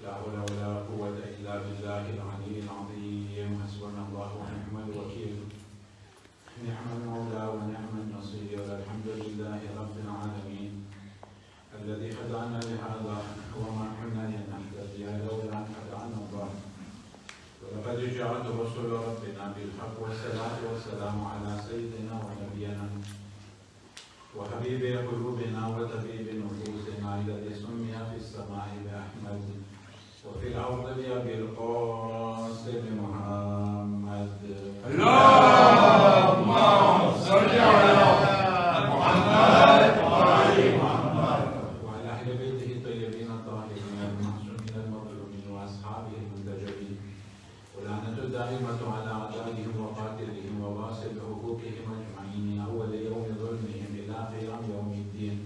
لا حول ولا قوة إلا بالله العلي العظيم. حسبنا الله ونعم الوكيل. نعم المولى ونعم النصير. الحمد لله رب العالمين الذي هدانا لهذا وما كنا لنهتدي لولا أن هدانا الله. ولقد جاءت رسل ربنا بالحق والصلاة والسلام على سيدنا ونبينا وحبيب قلوبنا وطبيب نفوسنا الذي سمي في السماء بأحمد وفي الأرض بأبي القاسم محمد. اللهم صل على محمد وآل محمد وعلى أهل بيته الطيبين الطاهرين المعصومين المظلومين وأصحابه المنتجبين ولعنة الدائمة على أعدائهم وقاتلهم وواصل حقوقهم أجمعين من أول يوم ظلمهم إلى قيام يوم الدين.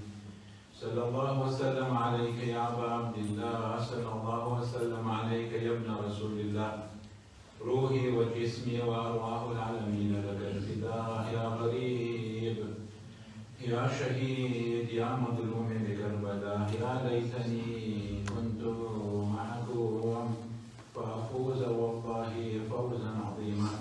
صلى الله وسلم عليك يا أبا عبد الله. صلى الله وسلم عليك يا ابن رسول الله. روحي وجسمي وأرواح العالمين لك الفداء يا غريب يا شهيد يا مظلوم بكربلاء. يا ليتني كنت معكم فأفوز والله فوزا عظيما.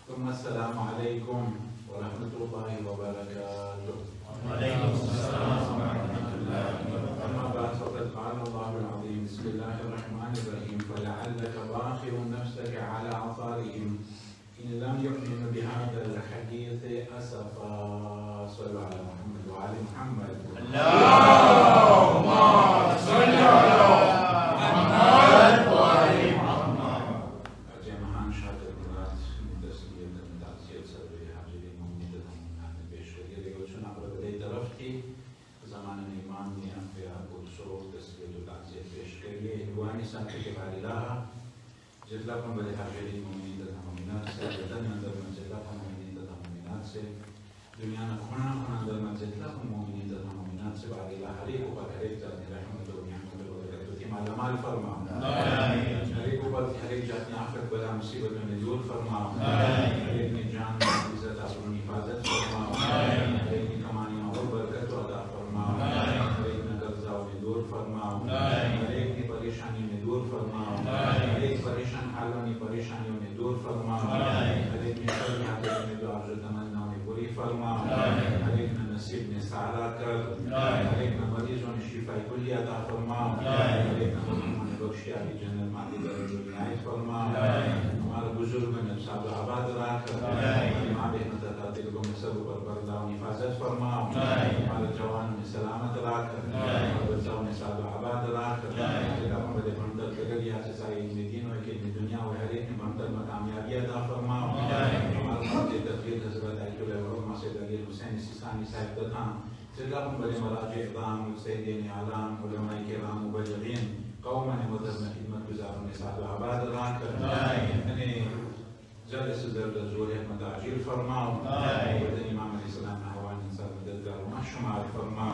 ثم السلام عليكم ورحمة الله وبركاته. وعليكم السلام ورحمة الله وبركاته. أما بعد فقد قال الله العظيم بسم الله الرحمن الرحيم فلعلك باخع نفسك على آثارهم إن لم يؤمنوا بهذا الحديث أسفا. صلوا على محمد وآل محمد. اللهم صل على محمد وآل محمد. أجي مهان شاكر مراد مدسلية متعزية سربي حاجرين مؤمنين تدهمون بشكرية لقوشون عبر بداية درفتي زمان الإيمان نيان في أبو سرور تسلية وتعزية بشكرية هواني سنتك بارلاها جدلاكم بدي حاجرين مؤمنين تدهمون سيدنا ندر من جدلاكم مؤمنين تدهمون دنيا نكون أندر من جدلاكم مؤمنين تدهمون بارلاها هريك وبرهريك جاتني رحمة ونعمة وبركاته تيما لما الفرما هريك وبرهريك جاتني عفت بلا مصيبة من دور فرما هريك نجان عزت أصل حفاظت فرما هريك كماني نور بركت ودا فرما هريك نقرزا ودور فرما هريك پریشانی میں دور فرما ہريك پریشان حالوں میں پریشانیوں میں دور فرما ہريك مشکل حالوں میں دعا جو تمنا میں پوری فرما ہريك نصیب میں سارا کر ہريك مریضوں نے شفاء کلی عطا فرما ہريك مظلوموں نے بخشی علی جنت مالی درجہ عنایت فرما ہمارے بزرگوں نے صاحب آباد رکھ ماں بہن تتا دلوں میں سب پر پردہ و حفاظت فرما ہمارے جوان میں سلامت رکھ ہمارے بچوں میں صاحب آباد رکھ ہم بدے بندر کر گیا سے ساری دین و کہ دنیا و ہريك بندر میں کامیابی عطا فرما ہمارے تفسیر حضرت ایت العلماء سید علی حسین سیستانی صاحب دتا سلام بدے مراجع اعلام سیدین اعلام علماء کرام مبلغین قوما مدرن خدمت گزاروں نے صاحب آباد رکھ یعنی جلس زرد زور احمد عجیل فرما ودن امام علیہ السلام حوان انسان مددگار و شمار فرما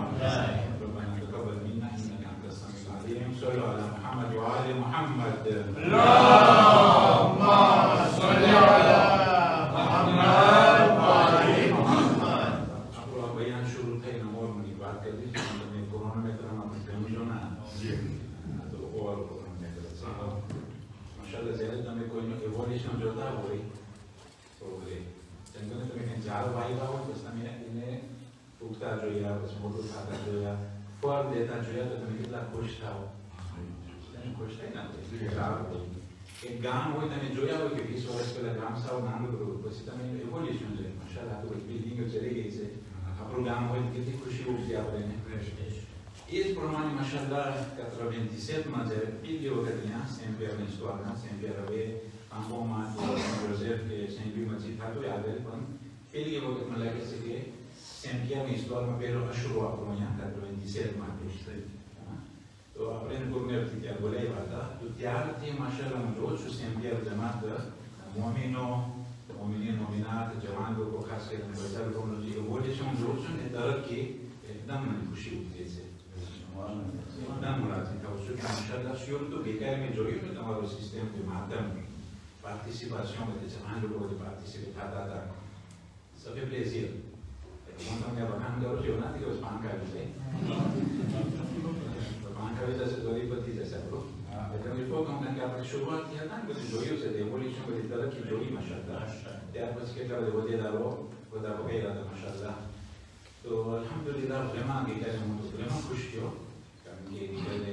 ربنا تقبل منا انك انت السميع العليم. صلوا على محمد وآل محمد. اللهم صل على محمد وآل محمد. आपको बयान शुरू थे नमोर में बात कर दी हमने कोरोना में तरह हम कंजो ना तो और कोरोना में तरह माशाल्लाह ज़्यादा में कोई एवोल्यूशन जो था वो ही तो रे जंगल में तुम्हें जार भाई बाबू बस हमें इन्हें उगता जो या बस मोटो खाता जो या फल देता जो या तो तुम्हें कितना खुश था वो खुश थे ना एक गांव हो तने જોયા હોય કે 20 વર્ષ પહેલા ગામ સાવ નાનું હતું પછી તમે એવોલ્યુશન છે માશાલ્લાહ તો બિલ્ડિંગ ચડી ગઈ છે આપણું ગામ હોય કેટલી ખુશી ઉપજી આપણે એ જ પ્રમાણે માશાલ્લાહ 97 માં જ્યારે પીલીઓ હતી સેમ્પિયર ની સ્ટોરના સેમ્પિયર હવે આંબોમાં જોઝેફ કે સેમ્પી મસ્જિદ હતો યાદ પણ પેલી વખત મને લાગે છે કે સેમ્પિયર ની સ્ટોરમાં પહેલો અશરો આપણો અહીંયા 97 માં तो अपने गुरमेर थी त्यार बोलाव्या હતા તો ત્યારથી માશાલ્લાહ હું જોઉં છું સેમ્પિયર જમાત મોમિનો મોમિનીન મોમિનાત જવાન લોકો ખાસ કરીને બધા લોકોનું જે એવોલ્યુશન જોઉં છું ને તરક્કી એકદમ મને ખુશી ઉપજે છે એકદમ રાજી થાઉં છું કે માશાલ્લાહ શ્યોર તો બેકાર મેં જોયું ને તમારો સિસ્ટમ જે માધ્યમ પાર્ટિસિપેશન બધે જવાન લોકો બધે પાર્ટિસિપેટ થતા હતા સભે પ્લેઝિયર હું તમને વખાણ કરું છું એવું નથી કે બસ પાંખ આવી જાય પાંખ આવી જશે તો પતી જશે આપણું આપણે શરૂઆતથી હતા ને બધું જોયું છે એવોલ્યુશન બધી તરક્કી જોઈ માશાઅલ્લાહ ત્યાર પછી કેટલા બધા વધેદારો બધા વગેરા હતા માશાઅલ્લાહ તો અલ્હમ્દુલિલ્લાહ vraiment ગઈકાલે હું તો vraiment ખુશ થયો કારણ કે ગઈકાલે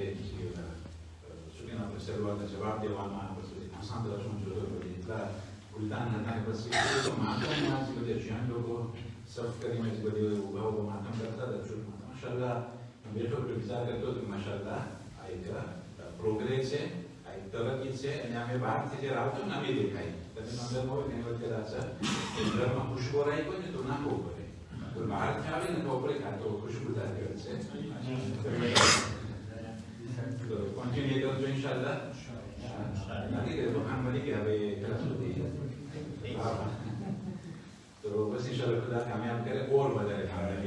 સુકેના આપણે શરૂઆતના જવાબ દેવામાં પછી આસાન દર્શન જોયો પછી એટલા ગુલદાન હતા પછી તો માથામાં જે બધા જ્યાં લોકો સર્ફ કરીને જે બધે ઉભા ઉભા માથામ કરતા હતા ચૂંટમાં માશાઅલ્લાહ બેઠો વિચાર કરતો હતો માશાઅલ્લાહ આ એક પ્રોગ્રેસ છે આ એક તરક્કી છે અને અમે બહારથી જે આવતો ને અમે દેખાય તમે અંદર હોય ને વખતે રાજા ઘરમાં ખુશ્બુ રહી હોય ને તો નાખવું પડે તો બહારથી આવે ને તો આપણે ખાતો ખુશ્બુદાર કરે છે તો કન્ટિન્યુ કરજો ઇન્શાઅલ્લાહ નથી કે દુકાન મળી કે હવે એટલા સુધી તો બસ ઇન્શાઅલ્લાહ ખુદા કામયાબ કરે ઓર વધારે ઇન્શાઅલ્લાહ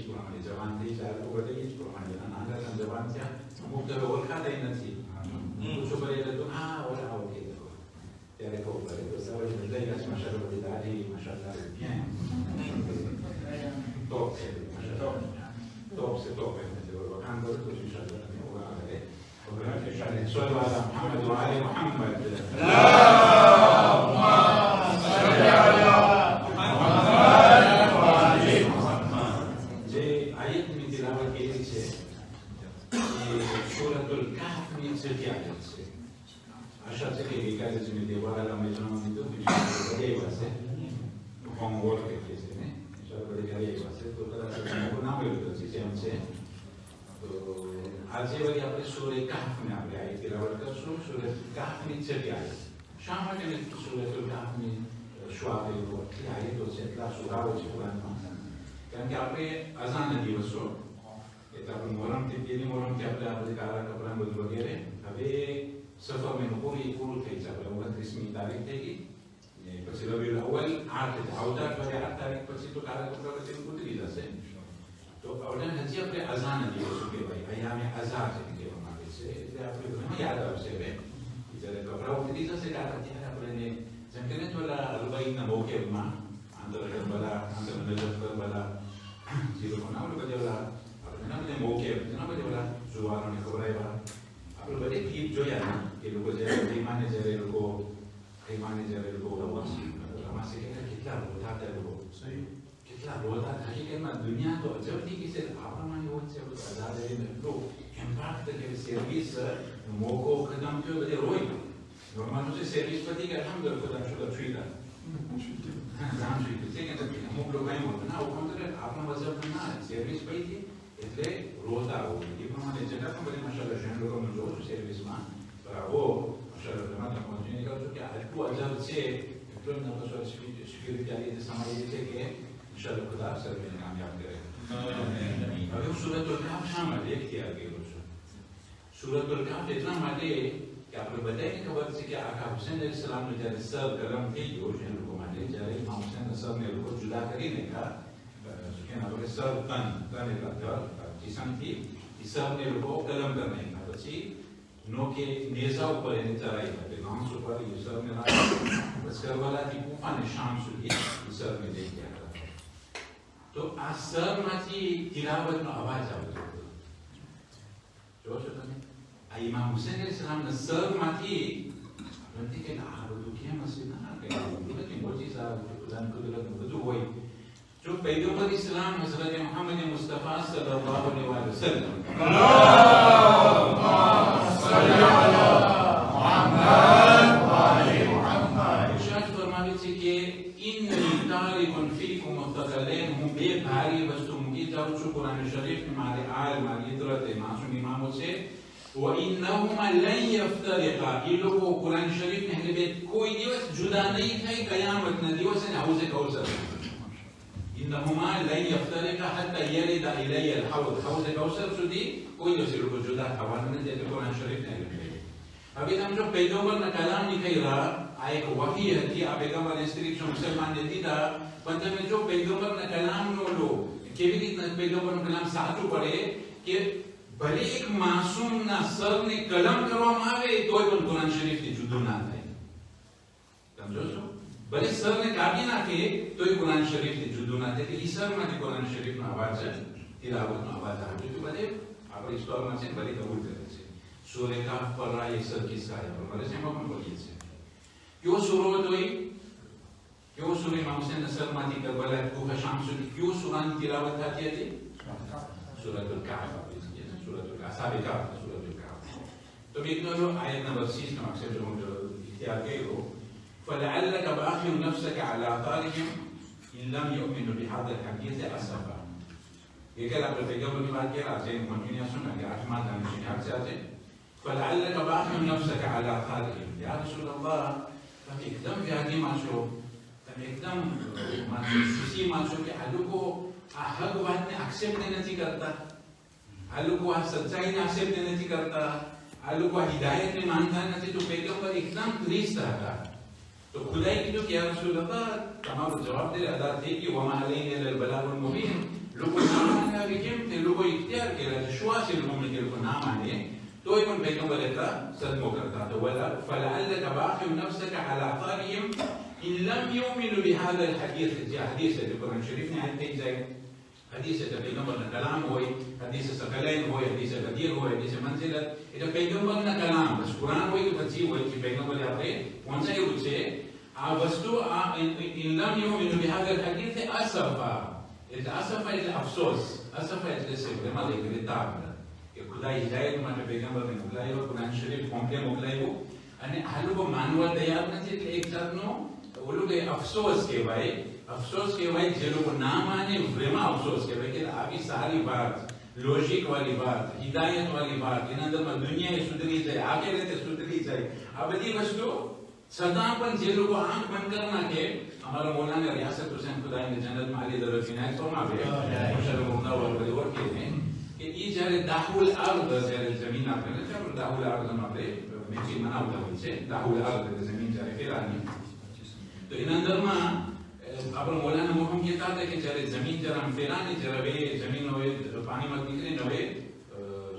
પ્રમાણે જવાન થઈ ચાર લોકો થઈ જ પ્રમાણે નાના જવાન થયા અમુક તો ઓળખાતા નથી પૂછો પડે એટલે તો હા ઓલા ઓકે ત્યારે કહું પડે તો સવારે બદલાઈ ગયા માશાઅલ્લાહ બધી દાઢી માશાઅલ્લાહ bien top છે top છે top વખાણ કરું તો ઇન્શાઅલ્લાહ તમે ઓળખા કરે صلوا على محمد وعلى محمد اللهم صل على Așa se vede că se medievală la mezonamitul și de evase. Vom vorbi că este, ne? Și altă de care evase, tot la să nu am eu tot sistemul. Alții văd apre sure kahne apre aici, la vorba sure kahne țepiale. Și am mai mult sure kahne șoabe vorbi, aici tot se la surau ce curan. Când apre azan de divosul, etapul moram te piedi moram te apre apre cara că pran băd văgere, ave سفر من قومي يقولوا كيف سافر وقت اسمي تاريخ تيجي بس الربيع الأول عادة عودات ولا عادة تاريخ بس يتوقع على كل بس يقول لي لا سين تو أولاً هذي أبغى أذان اللي يسوي باي أيام أذان اللي يوم ما بيسه إذا أبغى ما يعرف بسه إذا الكبرى وتدي ذا سكار كتير أبغى نه زمكنة ولا الربعين نبوكي ما عندنا الكبرى عندنا الكبرى زيرو كنا ولا بدي ولا أبغى نبغى نبوكي نبغى بدي ولا زوار نكبرى ولا આપણે બધી clip જોયા કે લોકો જ્યારે વિમાને જ્યારે લોકો વિમાને જ્યારે લોકો રમાશે કેટલા રોતા હતા લોકો કેટલા રોતા હકીકતમાં દુનિયા તો અજબથી કે છે આપણામાં એવો છે આઝાદ એટલો ઇમ્પેક્ટ કે સર્વિસ મોકો ખતમ થયો બધે રોઈ નોર્મલ છે સર્વિસ પછી કે અલ્હમ્દુલિલ્લાહ ખુદા શુકર છુઈતા જામ છુઈતું છે કે અમુક લોકો એમ હોતું ના હું કંઈ આપણા મજહબમાં ના સર્વિસ પૈકી એટલે રોતા હોય એ પ્રમાણે જેટલા પણ બધી માશાઅલ્લાહ જૈન લોકોનું જોઉં છું સર્વિસમાં પણ આવો માશાઅલ્લાહ તમારે પહોંચીને કહું છું કે આટલું અજબ છે એટલો જ નવો સ્પિરિચ્યુઆલિટી સમાજ છે કે ઇન્શાઅલ્લાહ ખુદા સર્વેને કામયાબ કરે હવે હું સૂરતુલ કાફ શા માટે ઇખ્તિયાર કર્યો છું સૂરતુલ કાફ એટલા માટે કે આપણે બધાને ખબર છે કે આખા હુસૈન અલૈહિસ્સલામનું જ્યારે સર ગરમ થઈ ગયો જૈન લોકો માટે જ્યારે ઇમામ હુસૈનના સરને લોકો જુદા કરી નાખ્યા Sekian apa sel tan itu jisamti isam ni lupa dalam kerana ini. Tapi no ke neza upar ini cara ini. Dengan supar isam ni lah. Sekarang di Kufan Syam sudi isam ni dia. तो असर माची तिलावत નો અવાજ આવતો હતો જોશો તમે આ ઇમામ હુસૈન અલૈહિસ્સલામ ના સર માંથી નથી કે આ બધું કેમ હશે ના કે બધી મોજીઝા ખુદાન કુદરત બધું હોય जो पैगंबर इस्लाम हज़रत मोहम्मद मुस्तफा सल्लल्लाहु अलैहि वसल्लम अल्लाहुम्मा सल्ली अला मुहम्मद व आले मुहम्मद इरशाद फरमावे છે કે ઇન્ની તારિકુન ફીકુમ મુતકલ્લિમ હું બે ભારી વસ્તુ મૂકી જાઉં છું કુરાન શરીફ મારે આલ મારી ઇદરત માસૂમ ઇમામો છે وإنهما لن يفترقا ये लोग कुरान शरीफ में है कोई दिवस जुदा नहीं થાય કયામત ના દિવસે હૌઝે કૌસર إنهما لن يفترقا حتى يرد إلي الحوض حوض كوثر سودی کوئی دوسرے کو جدا حوالہ نہیں دیتے قرآن شریف نے ابھی ہم جو پیغمبر نے کلام لکھا رہا ایک وحی ہے کہ پیغمبر انسٹرکشن مسلمان نے دیتا پنجہ میں جو پیغمبر نے کلام لو કેવી રીતના પેગંબરનો કલામ સાચું પડે કે ભલે એક માસૂમના સરને કલમ કરવામાં આવે તોય પણ કુરાન શરીફથી જુદું ના થાય સમજો છો ભલે સરને કાઢી નાખે તોય કુરાન શરીફથી જુદું ના થાય ઈ સરમાંથી કુરાન શરીફનો અવાજ તિલાવતનો અવાજ આવે તો બધે આપણે સ્ટોરમાં છે ભલે કબૂલ કરે છે. સૂરે કાફ પર આ એક કિસ્સા આવ્યો મારે એમાં પણ બોલીએ છે. કયો સૂરો હતો એ? કયો સૂરો ઇમામ હુસૈન નસરમાંથી કરબલા કુફા શામ સુધી કયો સૂરાની તિલાવત થતી હતી? સૂરતુલ કાફ. સૂરતુલ અસાબે કાફ, સૂરતુલ કાફ. તો મિત્રો આયત નંબર 6 નો અક્ષર જો ઇખ્તિયાર કર્યો فلعلك باخع نفسك على آثارهم إن لم يؤمنوا بهذا الحديث أسفا. ये क्या आप पैगंबर की बात किया आपसे मौजूदा सुना कि आठवां दान शिकार से आते فلعلك باخع نفسك على آثارهم या रसूल अल्लाह तुम एकदम व्यागी माचो तुम एकदम खुशी माचो कि आलू को हक बात ने एक्सेप्ट नहीं करता आलू को सच्चाई ने एक्सेप्ट नहीं करता आलू को हिदायत ने मानता नहीं तो पैगंबर एकदम ट्रिस्ट रहता. तो खुदाई की जो क्या रसूल अल्लाह तमाम जवाबदारी अदा थी कि वमा अलैना इल्ला बलागुल मुबीन. लोगों ना मानने वाले केम थे लोगों इख्तियार किया शुआ से लोगों ने के लोगों ना माने तो एक उन पैगंबर का सदमो करता तो वला फलअल्लक बाखिउ नफ्सक अला आथारिहिम इन लम युमिनु बिहादा अलहदीस. ये हदीस है जो कुरान शरीफ में आयत है जाए हदीस है पैगंबर का कलाम होय हदीस सकलैन होय हदीस गदीर होय हदीस मंजिलत ये पैगंबर का कलाम बस कुरान होय कि बच्ची होय कि पैगंबर આપણે પહોંચાયું છે આ વસ્તુ આ ઇન લમ યુમિनु बिहादा अलहदीस असफा. એટલે અસફા એટલે અફસોસ અસફા એટલે છે એમાં લઈ તાપ કે ખુદા હિદાયત માટે પૈગંબરને મોકલાયો કુરાન શરીફ કોમ્પ્લે મોકલાયો અને આ લોકો માનવા તૈયાર નથી એટલે એક જાતનો ઓલું કે અફસોસ કહેવાય જે લોકો ના માને એમાં અફસોસ કહેવાય કે આવી સારી વાત લોજિક વાળી વાત હિદાયત વાળી વાત એના અંદરમાં દુનિયાએ સુધરી જાય આખિરતે સુધરી જાય આ બધી વસ્તુ છતાં પણ જે લોકો આંખ બંધ કરી નાખે हमारा मौलाना रियासत हुसैन खुदा ने जन्नत में आली दरज इनायत फरमावे मुशर्रफ मुनव्वर वली ओळखे ने કે ઈ જ્યારે દાહુલ અર્દ જ્યારે જમીન આપણે છે આપણે દાહુલ અર્દ માં આપણે મેચી મનાવતા હોય છે દાહુલ અર્દ એટલે જમીન જ્યારે ફેરાની તો એના અંદરમાં આપણે મૌલાના મોહમ કહેતા હતા કે જ્યારે જમીન જરા ફેરાની જ્યારે બે જમીન હોય પાણીમાં નીકળીને હવે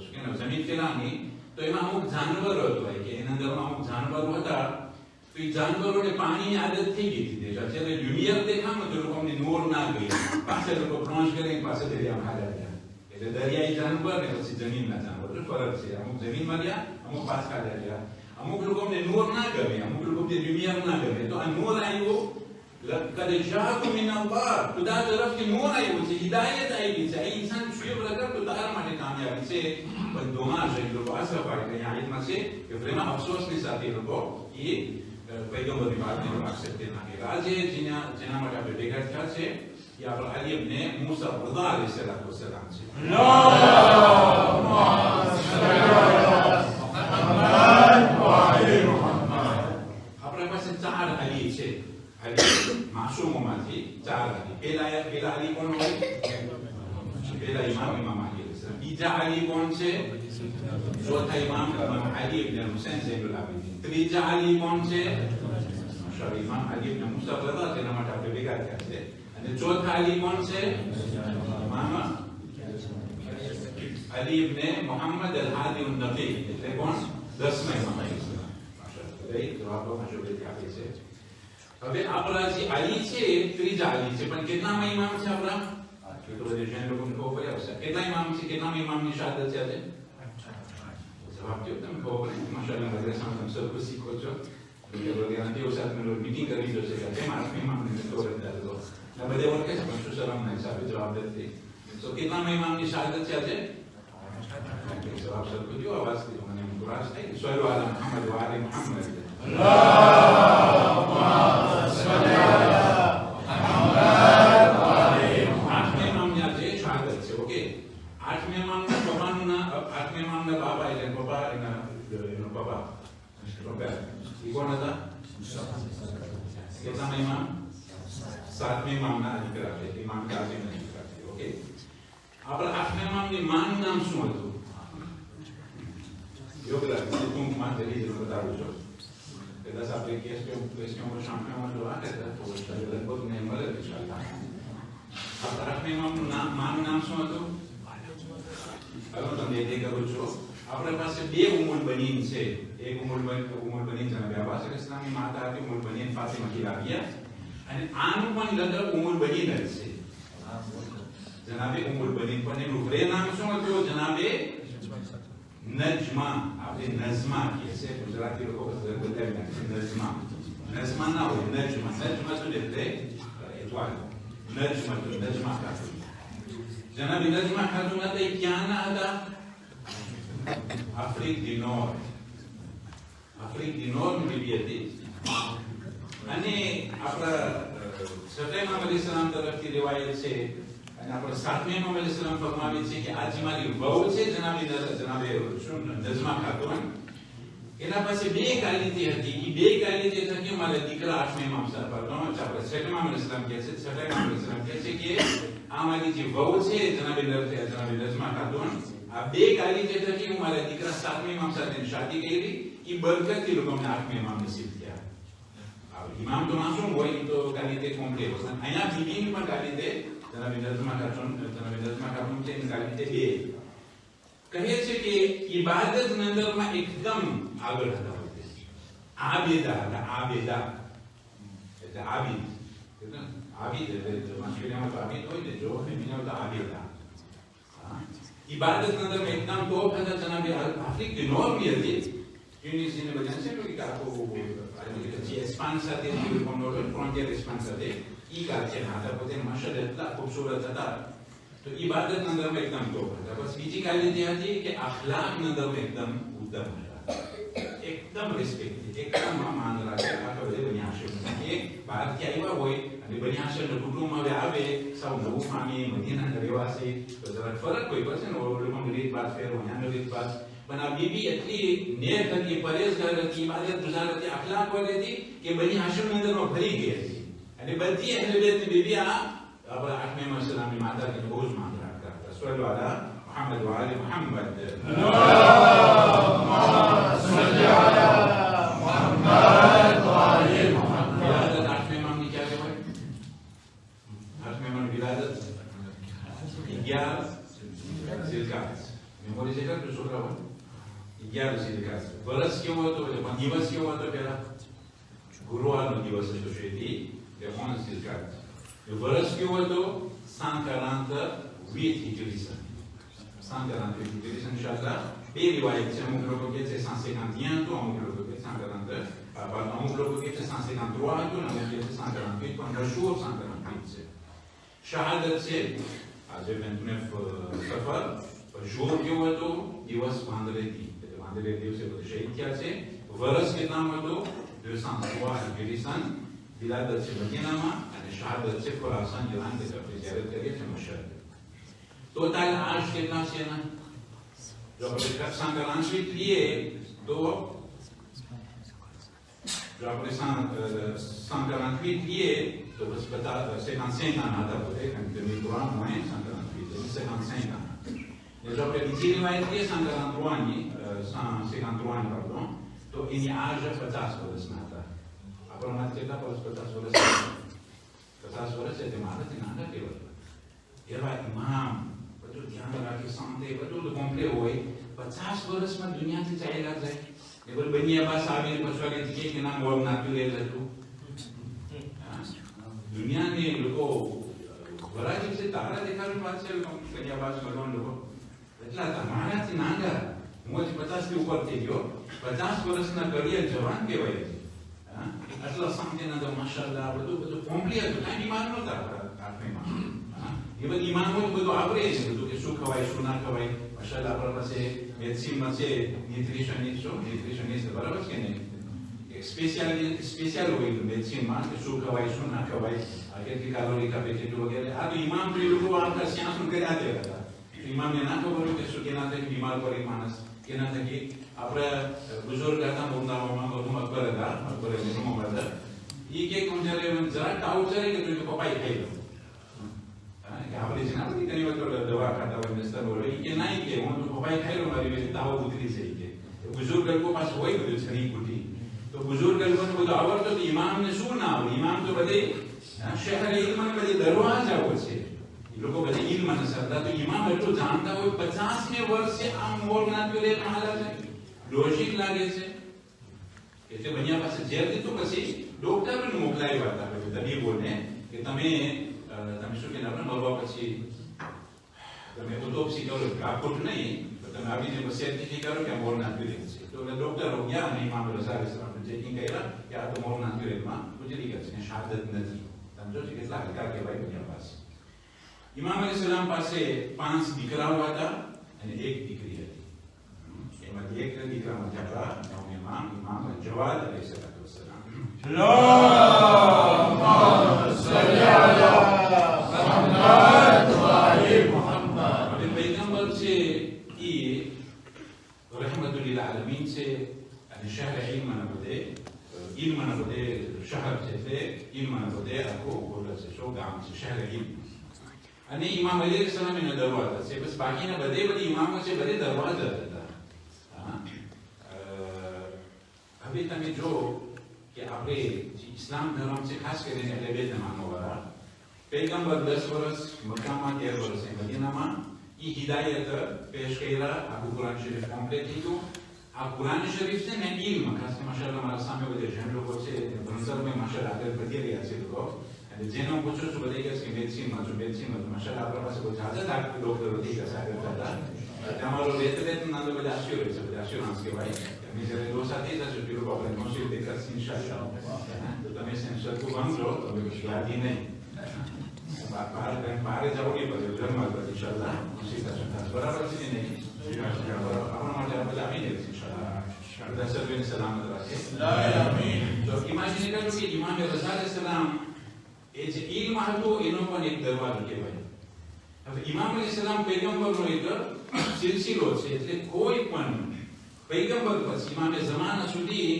શું કહેવાય જમીન ફેરાની તો એમાં અમુક જાનવરો હતા કે એના અંદરમાં અમુક જાનવરો હતા तो ये जानवरों ने पानी की आदत थी की थी देखा चले ल्यूमियर देखा मतलब लोगों ने नूर ना गई पासे लोगों क्रॉस करें पासे दरिया में हारा गया એટલે દરિયાઈ જાનવર ને પછી જમીનના જાનવર જો ફરક છે અમુક જમીનમાં રહ્યા અમુક પાસ કાઢ્યા ગયા અમુક લોકોને નૂર ના ગમે અમુક લોકોને લ્યુમિયર ના ગમે તો આ નૂર આવ્યો લકદ જાઅકુમ મિન અલ્લાહ ખુદા તરફથી નૂર આવ્યું છે હિદાયત આવી છે આ ઇન્સાન શુયબ લગર તો તારા માટે કામયાબી છે પણ dommage એ લોકો અસફા એટલે આયતમાં છે કે vraiment અફસોસની સાથે એ લોકો એ पैगंबर की बात ने एक्सेप्ट करना है राजे जिना માટે આપણે ભેગા થયા છે એ આપણા અલી ઇબ્ન મૂસા રઝા અલૈહિસ્સલાતુ વસ્સલામ છે આપણા પાસે ચાર અલી છે અલી માસૂમોમાંથી ચાર અલી પહેલા અલી કોણ હોય પહેલા ઇમામ અલી અલૈહિસ્સલામ બીજા અલી કોણ છે चौथा इमाम अली इब्न हुसैन ज़ैनुल आबिदीन ત્રીજા अली कौन છે માશાઅલ્લાહ इमाम अली इब्न मूसा रज़ा જેના માટે આપણે ભેગા થયા છે અને ચોથા अली कौन છે इमाम अली इब्न मोहम्मद अल हादी अल नबी એટલે કોણ 10મા ઇમામ માશાઅલ્લાહ એ જવાબો મશહૂર આપે છે હવે આપણા જે અલી છે ત્રીજા અલી છે પણ કેટલામા ઇમામ છે આપણા તો બધી જન લોકોને ખબર પડી આવશે કેટલા ઇમામ છે કેટલામા ઇમામની શહાદત છે આજે जवाब दो तुम को माशाल्लाह मदरसा में तुम सब कुछ सीखो जो ये लोग यहाँ के साथ में लोग मीटिंग करनी जो से कहते हैं मार्च में इमाम ने तो रहता है तो ना बड़े और कैसे बच्चों सलाम नहीं साहब जवाब देते तो कितना में इमाम की शहादत से आजे जवाब सब कुछ जो आवाज दी मैंने मुराद है सल्लल्लाहु अलैहि मोहम्मद व आले मोहम्मद अल्लाहुम्मा सल्ली अला मोहम्मद व आले मोहम्मद आठवें इमाम ने आजे शहादत से ओके आठवें इमाम ने पपाना आठवें इमाम ने बाबा है बाबा बाबा ये कौन था कितना इमाम सातवें इमाम ना जिक्र है इमाम कासिम ने जिक्र है ओके આપણે આઠમા ઇમામની માનું નામ શું હતું યોગલા तुम मान जल्दी जरूर बताओ છો કદાચ આપણે ક્વેશ્ચન પર શામિલ જો આ કરતા તો લગભગ ને મળે ઇન્શાઅલ્લાહ આપણે આઠમા ઇમામનું માનું નામ શું હતું હવે તમને એ કરું છું આપણા પાસે બે ઉમ્મુલ બનીન છે એક ઉમ્મુલ બનીન જનાબે અબ્બાસ અલ-ઇસ્લામની માતા હતી ઉમ્મુલ બનીન ફાતિમા की राबिया અને આનું પણ લગભગ ઉમ્મુલ બનીન જ છે જનાબે ઉમ્મુલ બનીન પણ એનું રે નામ શું હતું જનાબ જનાબે નજમા, આપણે નઝમા કહીએ છીએ, ગુજરાતી લોકો બદલાવી નાખે નઝમા. નઝમા ના હોય, નજમા. નજમા શું એટલે એતવાલ. નજમા ખાતું. જનાબે નજમા ખાતું હતા એ ક્યાંના હતા? આફ્રિક દી નોર્થ. આફ્રિક દી નોર્થ બીબી હતી. અને આપણા છઠ્ઠા ઇમામ અલીસલામ તરફથી રિવાયત છે અને આપણે સાતમા ઇમામ અલીસલામ ફરમાવે છે કે આ જે મારી વહુ છે જનાબે નઝમા ખાતુન, એના પાસે બે ક્વોલિટી હતી. એ બે ક્વોલિટી થકી મારા દીકરા આઠમા ઇમામ સાહેબ આપણે છઠ્ઠા ઇમામ અલીસલામ કહે છે, છઠ્ઠા ઇમામ અલીસલામ કહે છે કે આ મારી જે વહુ છે જનાબે નઝમા ખાતુન, આ બે ક્વોલિટી થકી હું મારા દીકરા સાતમા ઇમામ સાથે શાદી કરી. એ બરકતથી લોકોને આઠમા ઇમામ નસીબ થયા. ઇમામ તો માસૂમ હોય તો ક્વોલિટી કોમ્પ્લેટ હોય. અહીંયા બીબીની પણ ક્વોલિટી જનાબે નઝમા ખાતુન છે, એની ક્વોલિટી બે કહે છે કે ઇબાદત નંદરમાં એકદમ આગળ હતા. આબેદા હતા. આબેદા એટલે આબિદ. આબિદ એટલે માસ્કુલિનમાં તો આબિદ હોય ને, જો ફેમિનિનમાં તો આબેદા. ઇબાદત નંદરમાં એકદમ ટોપ હતા. જનાબે આફ્રિક દી નોર્થ બી હતી. યુનિસીને બજાન છે કે આખો જે એસ્પાન સાથે ફ્રોન્ટિયર એસ્પાન સાથે ઈ કાચે હતા. પોતે માશાઅલ્લાહ એટલા ખૂબસૂરત હતા. તો ઇબાદત નંદરમાં એકદમ ટોપ હતા. બસ બીજી ક્વોલિટી હતી કે અખલાક નંદરમાં એકદમ ઉત્તમ હતા. એકદમ રિસ્પેક્ટ, એકદમ માન રાખે. આ તો બધે બની હશે કે બહારથી આવ્યા હોય અને બની હશે કુટુંબ હવે આવે સૌ નવું પામી મદીનાના રહેવાસી તો જરા ફરક કોઈ પડશે ને. ઓલું રીત બાદ ફેર અહીંયા રીત બાદ. પણ આ બીબી એટલી નેક હતી, પરેશગાર હતી, ઇબાદત ગુજાર હતી, અખલાક વાળી હતી કે બની હાશિમ નંદરમાં ભરી ગઈ હતી. અને બધી અહેલ બેતની બીબી આ આપણા આઠમા ઇમામ સલામની માતા કે બહુ જ માન રાખતા હતા. સલ્લલ્લાહુ અલા મુહમ્મદ વ આલે મુહમ્મદ. અલ્લાહુમ્મા સલ્લી અલા મુહમ્મદ વ આલે મુહમ્મદ. વિલાદત આઠમા ઇમામની ક્યારે હોય? આઠમા ઇમામની વિલાદત 11 ઝિલકાત. મેમોરી છે કે છોકરા હોય 11 ઝિલકાત. વર્ષ કેવો હતો એટલે દિવસ કેવો હતો? પહેલા ગુરુવારનો દિવસ હતો શેતી કે 11 ઝિલકાત. વર્ષ કેવો હતો? 148 હિજરી સન. 148 હિજરી સન. ઇન્શાઅલ્લાહ બે રિવાયત છે. અમુક લોકો કહે છે 151 હતો, અમુક લોકો કહે 148, અમુક લોકો કહે છે 153 હતું, અમુક કહે છે 148, પણ મશહૂર 148 છે. શહાદત છે આજે 29 સફર. જોર કેવો હતો? દિવસ વાંદરેથી, એટલે વાંદરે દિવસે બધું શહીદ થયા છે. વર્ષ કેટલામાં હતો? 203 હિજરી સન. વિલાદત છે મદીનામાં અને શહાદત છે ખુરાસાન ઈરાન કે તરફ ઝિયારત કરીએ છીએ મશહદ. ટોટલ આજ કેટલા છે ના? જો આપણે 148 લઈએ તો જો આપણે 148 લઈએ તો બસ 55 આના હતા બધે, કારણ કે કુરાન હોય 148 55 આના. જો આપણે બીજી રિવાયત લઈએ 153 pardon, તો એની આજ 50 વર્ષના હતા. આપણા માટે કેટલા વર્ષ? 50 વર્ષ. 50 વર્ષ એટલે મારાથી નાના કહેવાય. એવા ઇમામ બધું ધ્યાન રાખી શાંતિ બધું કોમ્પ્લેટ હોય. 50 વર્ષમાં દુનિયાથી ચાલ્યા જાય. એ બધું બની આબાસ આવીને પછી કે નામ ઓળ નાખ્યું હતું. દુનિયાની લોકો વરાજી છે તારા દેખાડવાની વાત છે. બની આબાસ ભગવાન લોકો એટલા હતા. મારાથી નાના. હું હજી 50 થી ઉપર થઈ ગયો. 50 વર્ષના કરિયર જવાન કહેવાય. આટલા શાંતિના તો માશાઅલ્લાહ બધું કોમ્પ્લેટ હતું. કાંઈ બીમાર નહોતા આઠમા. એ બધું ઈમાન હોય બધું આવડે છે બધું કે શું ખવાય શું ના ખવાય. માશાઅલ્લાહ આપણા પાસે મેડિસિનમાં છે ન્યુટ્રિશનિસ્ટ બરાબર છે ને, સ્પેશિયલ હોય મેડિસિનમાં કે શું ખવાય શું ના ખવાય, કેટલી કેલોરી ખપે કેટલું વગેરે. આ તો ઇમામ તો એ લોકો આખા સ્યાસન કર્યા જ હતા. ઇમામને ના ખબર હોય કે શું કેના થકી બીમાર પડે માણસ, કેના થકી. આપણે બુઝુર્ગ હતા મોમદાવામાં અકબર હતા, અકબર મોહમ્મદ. એ કે જ્યારે જરા ટાઉ ચડી કે તું પપાઈ ખાઈ લો. આપણે છે ને બધી ઘણી વખત દવા ખાતા હોય મિસ્ટર હોય કે નહીં કે હું તો પપાઈ ખાઈ લો મારી વેચી તાવ ઉતરી છે કે બુઝુર્ગ લોકો પાસે હોય બધું છરી કુટી. તો બુઝુર્ગ લોકોને બધું આવડતું તો ઇમામને શું ના આવડે? ઇમામ તો બધે શહેર ઇલ્મના બધે દરવાજાઓ છે. એ લોકો બધે ઇલ્મના સરદાર. તો ઇમામ એટલું જાણતા હોય 50મે વર્ષે આમ મોર નાખ્યો રે હાલા છે લોજિક લાગે છે. એટલે બન્યા પાસે જેલ દીધું પછી ડોક્ટરને મોકલાવ્યા હતા તબીબોને કે તમે શું કે આપણે મરવા પછી તમે ઓટોપ્સી કરો આ ખોટું નહીં તો તમે આવીને બસ સર્ટિફિકેટ કરો કે મોરના પીરિયડ છે તો એટલે ડોક્ટરો ગયા અને ઇમામ રઝા અલૈહિસ્સલામ ચેકિંગ કર્યા કે આ તો મોરના પીરિયડમાં ગુજરી ગયા છે શહાદત નથી સમજો છો કેટલા હલકા કહેવાય દુનિયા પાસે ઇમામ અલૈહિસ્સલામ પાસે 5 દીકરાઓ હતા અને 1 દીકરી હતી એમાંથી એક દીકરામાં ઝઘડા ઇમામ જવાદ અલૈહિસ્સલામ شهر علم أنا بدي علم أنا بدي شهر جدي علم أنا بدي أكو ولا شو قام شهر علم أنا إمام علي السلام من الدروازة بس باقينا بدي إمام से بدي दरवाजा था अभी तक जो कि आपने इस्लाम धर्म से खास करके अहले जमाना वाला पैगंबर 10 वर्ष मक्का में 13 वर्ष मदीना में ये हिदायत पेश किया अबू कुरान शरीफ कंप्लीट ही तो आप कुरान शरीफ से नहीं इल्म खास के माशाल्लाह हमारा सामने बड़े जन लोगों से बंसर में माशाल्लाह आगे बढ़ गया ऐसे लोग जिन्हों को कुछ बताइएगा कि मेडिसिन में माशाल्लाह आप लोगों से कुछ ज़्यादा तक डॉक्टर होती है सारे करता हमारे लेते ना तो बड़े आश्चर्य के भाई मेरे दो साथी थे जो फिर प्रॉब्लम मुझे देखकर इंशाल्लाह तो तमें सेंसर को बंद लो तो मुझे याद ही नहीं बाहर जाओगे पर घर में पर इंशाल्लाह उसी का बराबर से नहीं अपना मजा बजा नहीं है इंशाल्लाह सर्वे सलामत रखे आमीन तो इमेजिन करो कि इमाम रज़ा अलैहिस्सलाम એ જે ઇલ્મ હતો એનો પણ એક દરવાજો કહેવાય હવે ઇમામ અલૈહિસ્સલામ પૈગંબરનો એક સિલસિલો છે એટલે કોઈ પણ પૈગંબર પછી ઇમામે જમાના સુધી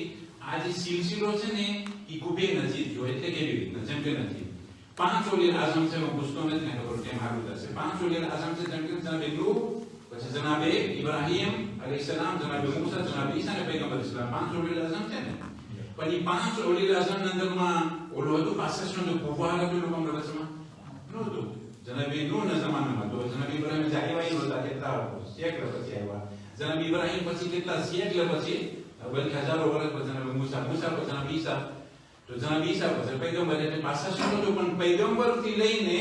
આ જે સિલસિલો છે ને એ કુબે નથી થયો એટલે કેવી રીતના જેમ કે નથી 5 ઓલિયા આઝમ છે હું પૂછતો નથી કે ખબર કેમ આવ્યું થશે 5 ઓલિયા આઝમ છે જેમ કે જનાબે નૂહ પછી જનાબે ઇબ્રાહીમ અલૈહિસ્સલામ જનાબે મૂસા જનાબે ઈસા ને પૈગંબર ઇસ્લામ 5 ઓલિયા આઝમ છે ને પણ એ 5 ઓલિયા આઝમ અંદરમાં ઓલો હતું પાસેશન જો કુવાર હતું લોકો રસમાં નહોતું જનાબે નૂહ ના જમાનામાં તો જનાબે ઇબ્રાહીમ જાયવા ઈ નહોતા કેટલા સેકડ પછી આવ્યા જનાબે ઇબ્રાહીમ પછી કેટલા સેકડ પછી બલ્કે હજારો વર્ષ પછી જનાબે મૂસા પછી જનાબે ઈસા તો જનાબે ઈસા પછી પૈગંબર એટલે પાસેશન હતું પણ પૈગંબર થી લઈને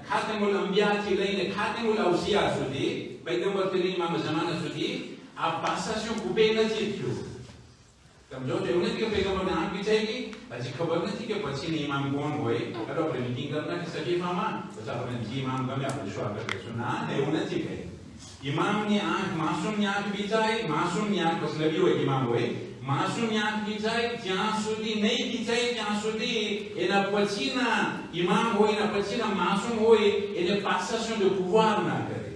ખાતમુલ અંબિયા થી લઈને ખાતમુલ અવસિયા સુધી પૈગંબર થી લઈને ઇમામ જમાના સુધી આ પાસેશન કુબે નથી થયું સમજો તો એવું નથી કે પૈગંબરને આંખ વિચારી હજી ખબર નથી કે પછીની ઇમામ કોણ હોય ચાલો આપણે મીટિંગ કરી નાખી સકીફામાં પછી આપણે જે ઇમામ ગમે આપણે શું આગળ કહીશું ના એવું નથી કહે ઇમામની આંખ માસૂમની આંખ વિચાય માસૂમની આંખ બસ લગી હોય ઇમામ હોય માસૂમની આંખ વિચાય જ્યાં સુધી નહીં વિચાય ત્યાં સુધી એના પછીના ઇમામ હોય એના પછીના માસૂમ હોય એને પાસા જો પુવાર ના કરે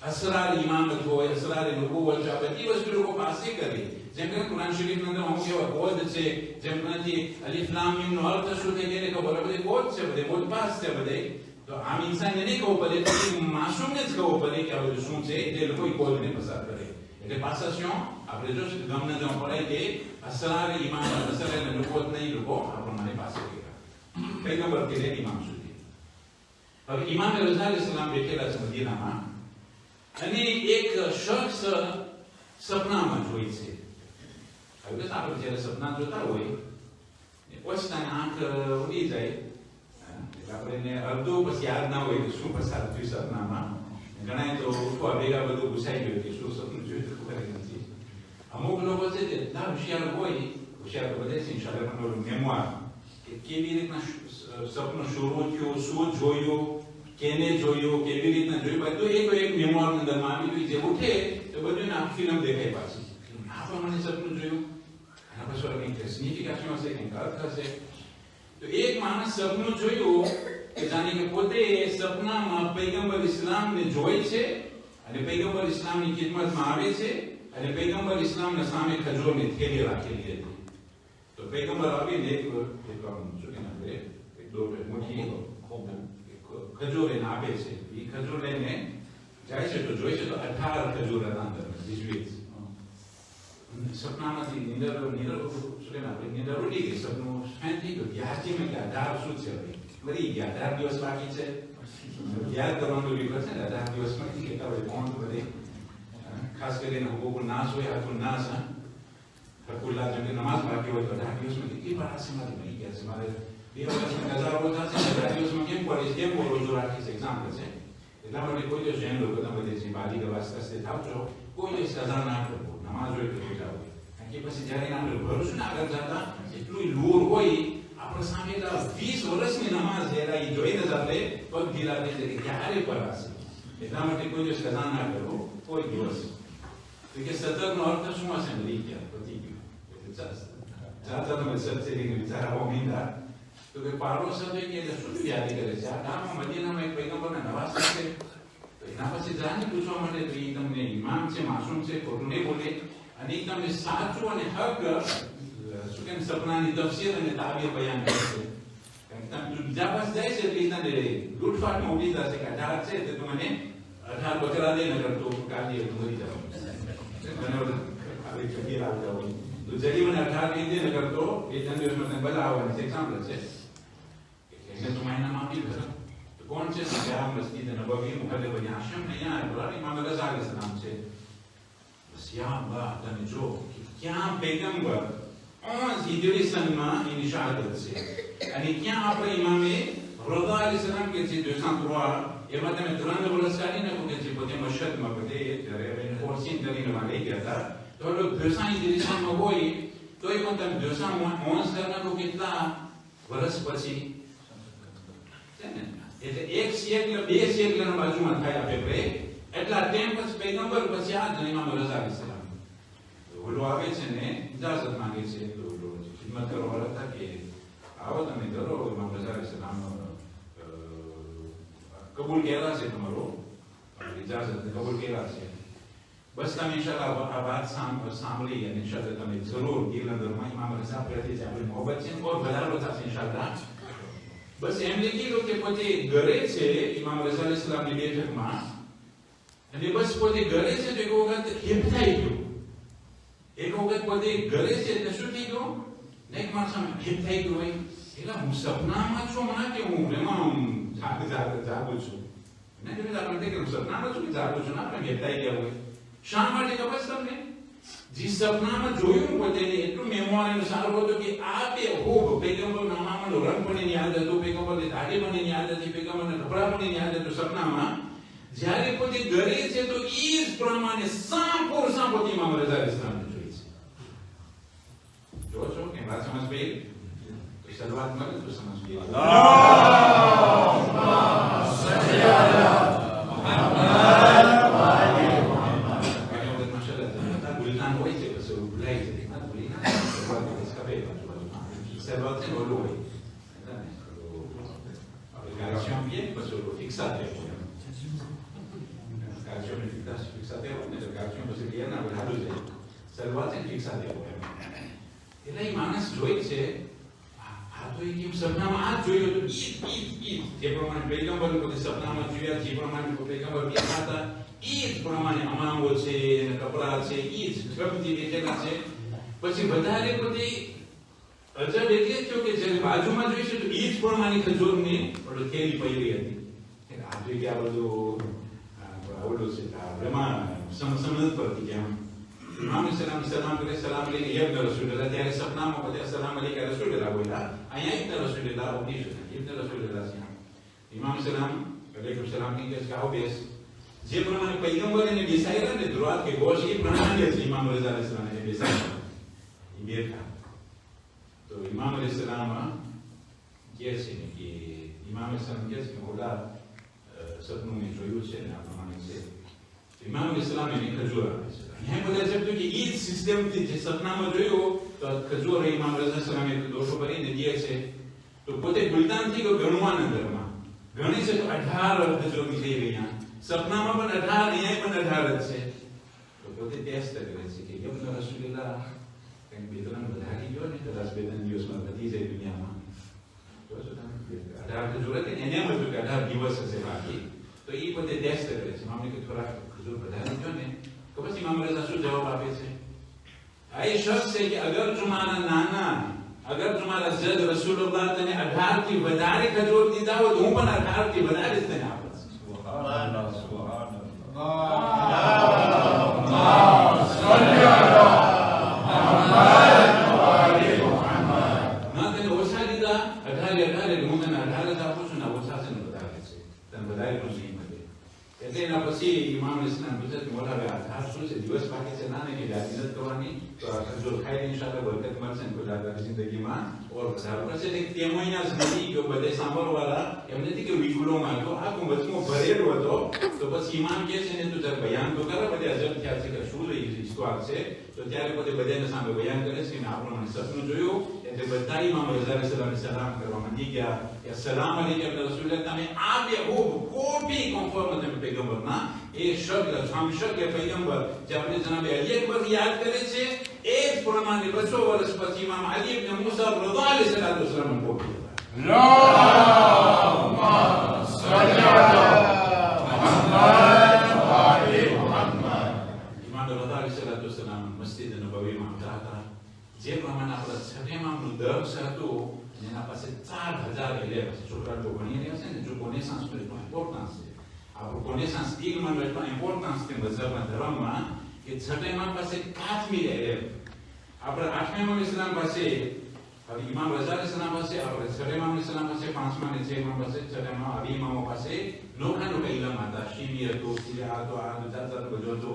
અસરાર ઇમામત હોય અસરાર નબુવત આ બધી વસ્તુ લોકો પાસે કરે જેમ કે કુરાન શરીફની અંદર અમુક એવા બોધ છે જેમ કે અલીફ લામ મીમ નો અર્થ શું થાય એને ખબર બધે બોધ છે બધે બોધ પાસ છે બધે તો આમ ઇન્સાનને નહીં કહવું પડે તો માસૂમને જ કહવું પડે કે આ બધું શું છે એટલે લોકો બોધને પસાર કરે એટલે પાસા શું આપણે જો ગમને જો પડાય કે અસરાર ઇમામ અસરાર નબુવત નહીં લોકો આપણને પાસે ગયા પૈગંબર કે ઇમામ સુધી હવે ઇમામ રઝા અલૈહિસ્સલામ બેઠેલા છે મદીનામાં અને એક શખ્સ સપનામાં જોઈ છે હવે તો આપણે જ્યારે સપના જોતા હોય પોતાની આંખ ઉડી જાય એટલે આપણે અડધું પછી યાદ ના હોય કે શું પસાર થયું સપનામાં ઘણા તો ઉઠવા ભેગા બધું ઘૂસાઈ ગયું કે શું સપનું જોયું તો ખબર નથી અમુક લોકો છે તે એટલા હોશિયાર હોય હોશિયાર તો બધે છે ઇન્શાલ્લાહ મેમોર કે કેવી રીતના સપનું શરૂ થયું શું જોયું કેને જોયું કેવી રીતના જોયું બધું એક મેમોર અંદરમાં આવી ગયું જે ઉઠે તો બધું ને આખી ફિલ્મ દેખાય પાછી આ પણ મને સપનું જોયું આના પછી કંઈક સિગ્નિફિકેશન હશે કંઈક અર્થ હશે તો એક માણસ સપનું જોયું કે જાણે કે પોતે સપનામાં પૈગંબર ઇસ્લામને જોઈ છે અને પૈગંબર ઇસ્લામની ખિદમતમાં આવે છે અને પૈગંબર ઇસ્લામના સામે ખજૂરની થેલી રાખેલી હતી તો પૈગંબર આવીને એક મોટી ખજૂર એને આપે છે એ ખજૂર લઈને જાય છે તો જોઈ છે તો 18 ખજૂર હતા અંદર બીજવીજ સપનામાંથી નીંદર ઉડી ગઈ સપનું ફેન થઈ ગયું યાદથી મેં કે 18 શું છે મરી ગયા 18 દિવસ બાકી છે યાદ કરવાનું બી પડશે ને 18 દિવસમાં કેટલા હોય કોણ બધે ખાસ કરીને હુકુક નાસ હોય હાથું નાસ હકુલ્લા જેમ કે નમાઝ બાકી હોય તો 18 દિવસમાં કેટલી વાર આસમાથી મરી ગયા છે મારે 2 વર્ષમાં 1000 ઓછા છે 18 દિવસમાં કેમ પડીશ કેમ રોજો રાખીશ એક્ઝામ્પલ છે એટલા માટે કોઈ દિવસ એમ લોકો તમે જે બાજી ગવાસ્તે થાવ છો કોઈ દિવસ સજા ના કરવો નમાઝ હોય તો જાવ કારણ કે પછી જ્યારે આપણે ભરોસો ના આગળ જતા એટલું લોર હોય આપણે સામે 20 વર્ષની નમાઝ જ્યારે એ જોઈને જ આપણે પગ ઢીલા થઈ જાય ક્યારે પરાશે એટલા માટે કોઈ દિવસ સજા ના કરવો કોઈ દિવસ તો કે સતરનો અર્થ શું હશે મરી ગયા પતી ગયું જાતા તમે સત્સંગની વિચારવા મીંડા તો કે પાડો સાથે કે શું યાદી કરે છે આ ગામમાં મદીનામાં એક પૈગંબરના નવાસ છે તો એના પછી જાને પૂછવા માટે તો એ તમને ઇમામ છે માસૂમ છે ખોટું નહીં બોલે અને એ તમને સાચું અને હક શું કે સપનાની તફસીર અને તાબીર બયાન કરે છે કારણ કે તમે બીજા પાસે જાય છે એટલે તને લૂંટફાટમાં ઉડી જશે કે 18 છે તો મને 18 બકરા દે નગર તો કાઢી મરી જાવ મને આવી ફકીર આવી જાવ તો જરી મને 18 દે નગર તો એ જનરેશન મને બલાવવાની છે સાંભળે છે એટલે તો મહિના માફી કરો તો કોણ છે સયા મસ્જિદ નબવી મુખલે બની આશમ અહીંયા ઇબ્રાહીમ ઇમામ રઝા અલૈહિસ સલામ છે બસ યા અલ્લાહ તમે જો ક્યાં પૈગંબર આ હિજરીસનમાં ઇનશાઅત છે અને ક્યાં આપણે ઇમામે રઝા અલૈહિસ સલામ કે છે 203 એમાં તમે 3 વર્ષ કાઢી નાખો કે જે પોતે મશહદમાં બધે જ્યારે ફોર્સિંગ કરીને વાળી ગયા હતા તો લોકો 200 હિજરીસનમાં હોય તો એ પણ તમે 211 કરનારો કેટલા વર્ષ પછી એટલે એક શેકલ બે શેકલના બાજુમાં થાય આપે પ્રે એટલા ટાઈમ પછી પૈગંબર પછી આ ઇમામ રઝા અલૈહિસ સલામ ઓલો આવે છે ને ઇજાઝત માંગે છે તો ઓલો ખિદમત કરવા વાળા હતા કે આવો તમે કરો ઇમામ રઝા અલૈહિસ સલામ કબૂલ કેલા છે તમારો ઇજાઝત કબૂલ કેલા છે બસ તમે ઇન્શાઅલ્લાહ આ વાત સાંભળી અને ઇન્શાઅલ્લાહ તમે જરૂર દિલના દરમાં ઇમામ રઝા પ્રત્યે જે આપણી મોહબ્બત છે ઓર વધારો થશે ઇન્શાઅલ્લાહ બસ એમ લીધું કે પોતે ઘરે છે ઇમામ રઝા અલૈહિસ સલામની બેઠકમાં અને બસ પોતે ઘરે છે તો એક વખત હિપ થઈ ગયું એક વખત પોતે ઘરે છે એટલે શું થઈ ગયું એક માણસ હિપ થઈ ગયું હોય એટલે હું સપનામાં છું મને કે હું એમાં જાગું છું ને કે આપણે કે સપનામાં છું કે જાગું છું ને આપણે હિપ થઈ ગયા હોય શા માટે ખબર તમને જે સપનામાં જોયું પોતે એટલું મેમોરી સારું હતું કે આ બે ખૂબ પૈગંબર નામાનો રંગ પણ યાદ હતો પૈગંબરની દાઢી પણ યાદ હતી પૈગંબરના કપડા પણ યાદ હતું સપનામાં જ્યારે પોતે ઘરે છે તો એ જ પ્રમાણે સાંપોર પોતે ઇમામ રઝા અલૈહિસ સલામને જોઈ છે જો છો કે વાત સમજ પડી તો શરૂઆત મળે તો સમજ પડી અલ્લાહુમ્મા સલ્લી અલા એટલે માણસ જોઈ છે આ તો એક સપનામાં આ જોયું હતું જે પ્રમાણે પૈગંબર પોતે સપનામાં જોયા જે પ્રમાણે પૈગંબર કહેતા હતા એ જ પ્રમાણે અમામો છે કપડા છે એ જ ગમતી બેઠેલા છે પછી વધારે પોતે અજબ એટલે થયો કે જ્યારે બાજુમાં જોઈશું તો એ જ પ્રમાણે ખજૂરની થેલી પડી હતી આ જોઈ કે આ બધું આવડું છે એમાં સમજ પડતી કે આમ ઇમામ સલામ કરે સલામ લઈને યબ્ન રસૂલુલ્લાહ ત્યારે સપનામાં બધા સલામ અલૈકા રસૂલુલ્લાહ બોલ્યા અહીંયા ઇબ્ન રસૂલુલ્લાહ ઉઠી છે ઇબ્ન રસૂલુલ્લાહ છે ઇમામ સલામ અલૈકુમ સલામ કે જાઓ બેસ જે પ્રમાણે પૈગંબરને બેસાડ્યા ને દુઆ કે ગોશ એ પ્રમાણે જ ઇમામ રઝા અલૈહિસ સલામને બેસાડ્યા એ બેઠા તો ઇમામ અલૈહિસ સલામ કહે છે કે ઇમામ સલામ કહે છે કે ઓલા સપનું મેં જોયું છે ને આ પ્રમાણે છે ઇમામ અલૈહિસ સલામ એને ખજૂર આપે છે અહીંયા બધા જપ્તું કે એ જ સિસ્ટમથી જે સપનામાં જોયું તો ખજૂર ઇમામ રઝા સલામે દોષો કરીને દે છે તો પોતે ગુલતાનથી ગણવાના ઘરમાં ગણી છે તો 18 ખજૂરની થઈ ગયા સપનામાં પણ 18 અહીંયા પણ 18 જ છે તો પોતે ટેસ્ટ કરે છે કે યબ્ન રસૂલુલ્લાહ કંઈક બેદન વધારી ગયો ને કદાચ બેદન દિવસમાં વધી જાય દુનિયામાં તો શું તમે 18 ખજૂર હતી એને એમ હતું કે 18 દિવસ હશે બાકી તો એ પોતે ટેસ્ટ કરે છે મામલે કે થોડા ખજૂર વધારી ગયો ને તો પછી ઇમામ રઝા શું જવાબ આપે છે આ એ શખ્સ છે કે અગર તમારા નાના અગર તમારા જજ રસૂલુલ્લાહ તને 18 થી વધારે ખજૂર દીધા હોય તો હું પણ 18 થી વધારે જ તને આપીશ સુબહાનલ્લાહ સુબહાનલ્લાહ અલ્લાહુમ્મા સલ્લી અલા મુહમ્મદ વ આલિ મુહમ્મદ ના તને ઓછા દીધા 18 હું તને 18 જ આપું છું ને ઓછા છે ને વધારે છે તને વધારે ખુશી મળે બચત મોટા હવે આધાર શું છે દિવસ બાકી છે ના નહીં મહેનત કરવાની તો જો ખાઈ ઇન્શાલ્લાહ બરકત મળશે ને ખુદા જિંદગીમાં ઓર વધારો કરશે તેમાં અહીંયા નથી કે બધે સાંભળવાળા એમ નથી કે વિગુલોમાં હતો આખું વચમાં ભરેલો હતો તો પછી ઇમામ કહે છે ને તું જરા બયાન તો કરે બધે અજબ થયા છે કે શું લઈ સ્વાદ છે તો ત્યારે બધે બધાને સામે બયાન કરે છે કે આપણે મને સપનું જોયું એટલે બધા ઇમામ રઝા સલામને સલામ કરવા માંડી ગયા કે સલામ અલૈકુમ રસૂલુલ્લાહ તમે આ બે કોપી કોન્ફર્મ તમે પૈગંબરના એ શબ્દ હમશક કે પૈગંબર જે આપણે જનાબે અલી અકબર યાદ કરે છે એ જ પ્રમાણે 200 વર્ષ પછી ઇમામ અલી ઇબ્ન મુસા રઝા અલૈહિસ્સલાતુ વસલામ કોપી અલ્લાહુમ્મા સલ્લી અલા મુહમ્મદ વ આલી મુહમ્મદ ઇમામ રઝા અલૈહિસ્સલાતુ વસલામ મસ્જિદ નબવીમાં હતા જે પ્રમાણે આપણે છઠ્ઠા ઇમામનું દર્સ હતું એના પાસે 4000 એલેવ છોકરા લોકો ભણી રહ્યા છે ને જો કોનેસાન્સ નો એટલો ઇમ્પોર્ટન્સ છે આપણું કોનેસાન્સ ઇલ્મનો એટલો ઇમ્પોર્ટન્સ છે મઝહબના ધર્મમાં કે છઠ્ઠા ઇમામ પાસે કાશ્મીર એલેવ આપણે આઠમા ઇમામ ઇસ્લામ પાસે હવે ઇમામ રઝા અલૈહિસ્સલામ પાસે આપણે છઠ્ઠા ઇમામ ઇસ્લામ પાસે પાંચમા અને છઠ્ઠા ઇમામ પાસે છઠ્ઠા ઇમામ આવી ઇમામો પાસે નોખા ઇલ્મ હતા શીમી હતો સિરા હતો આ જાત બધો હતો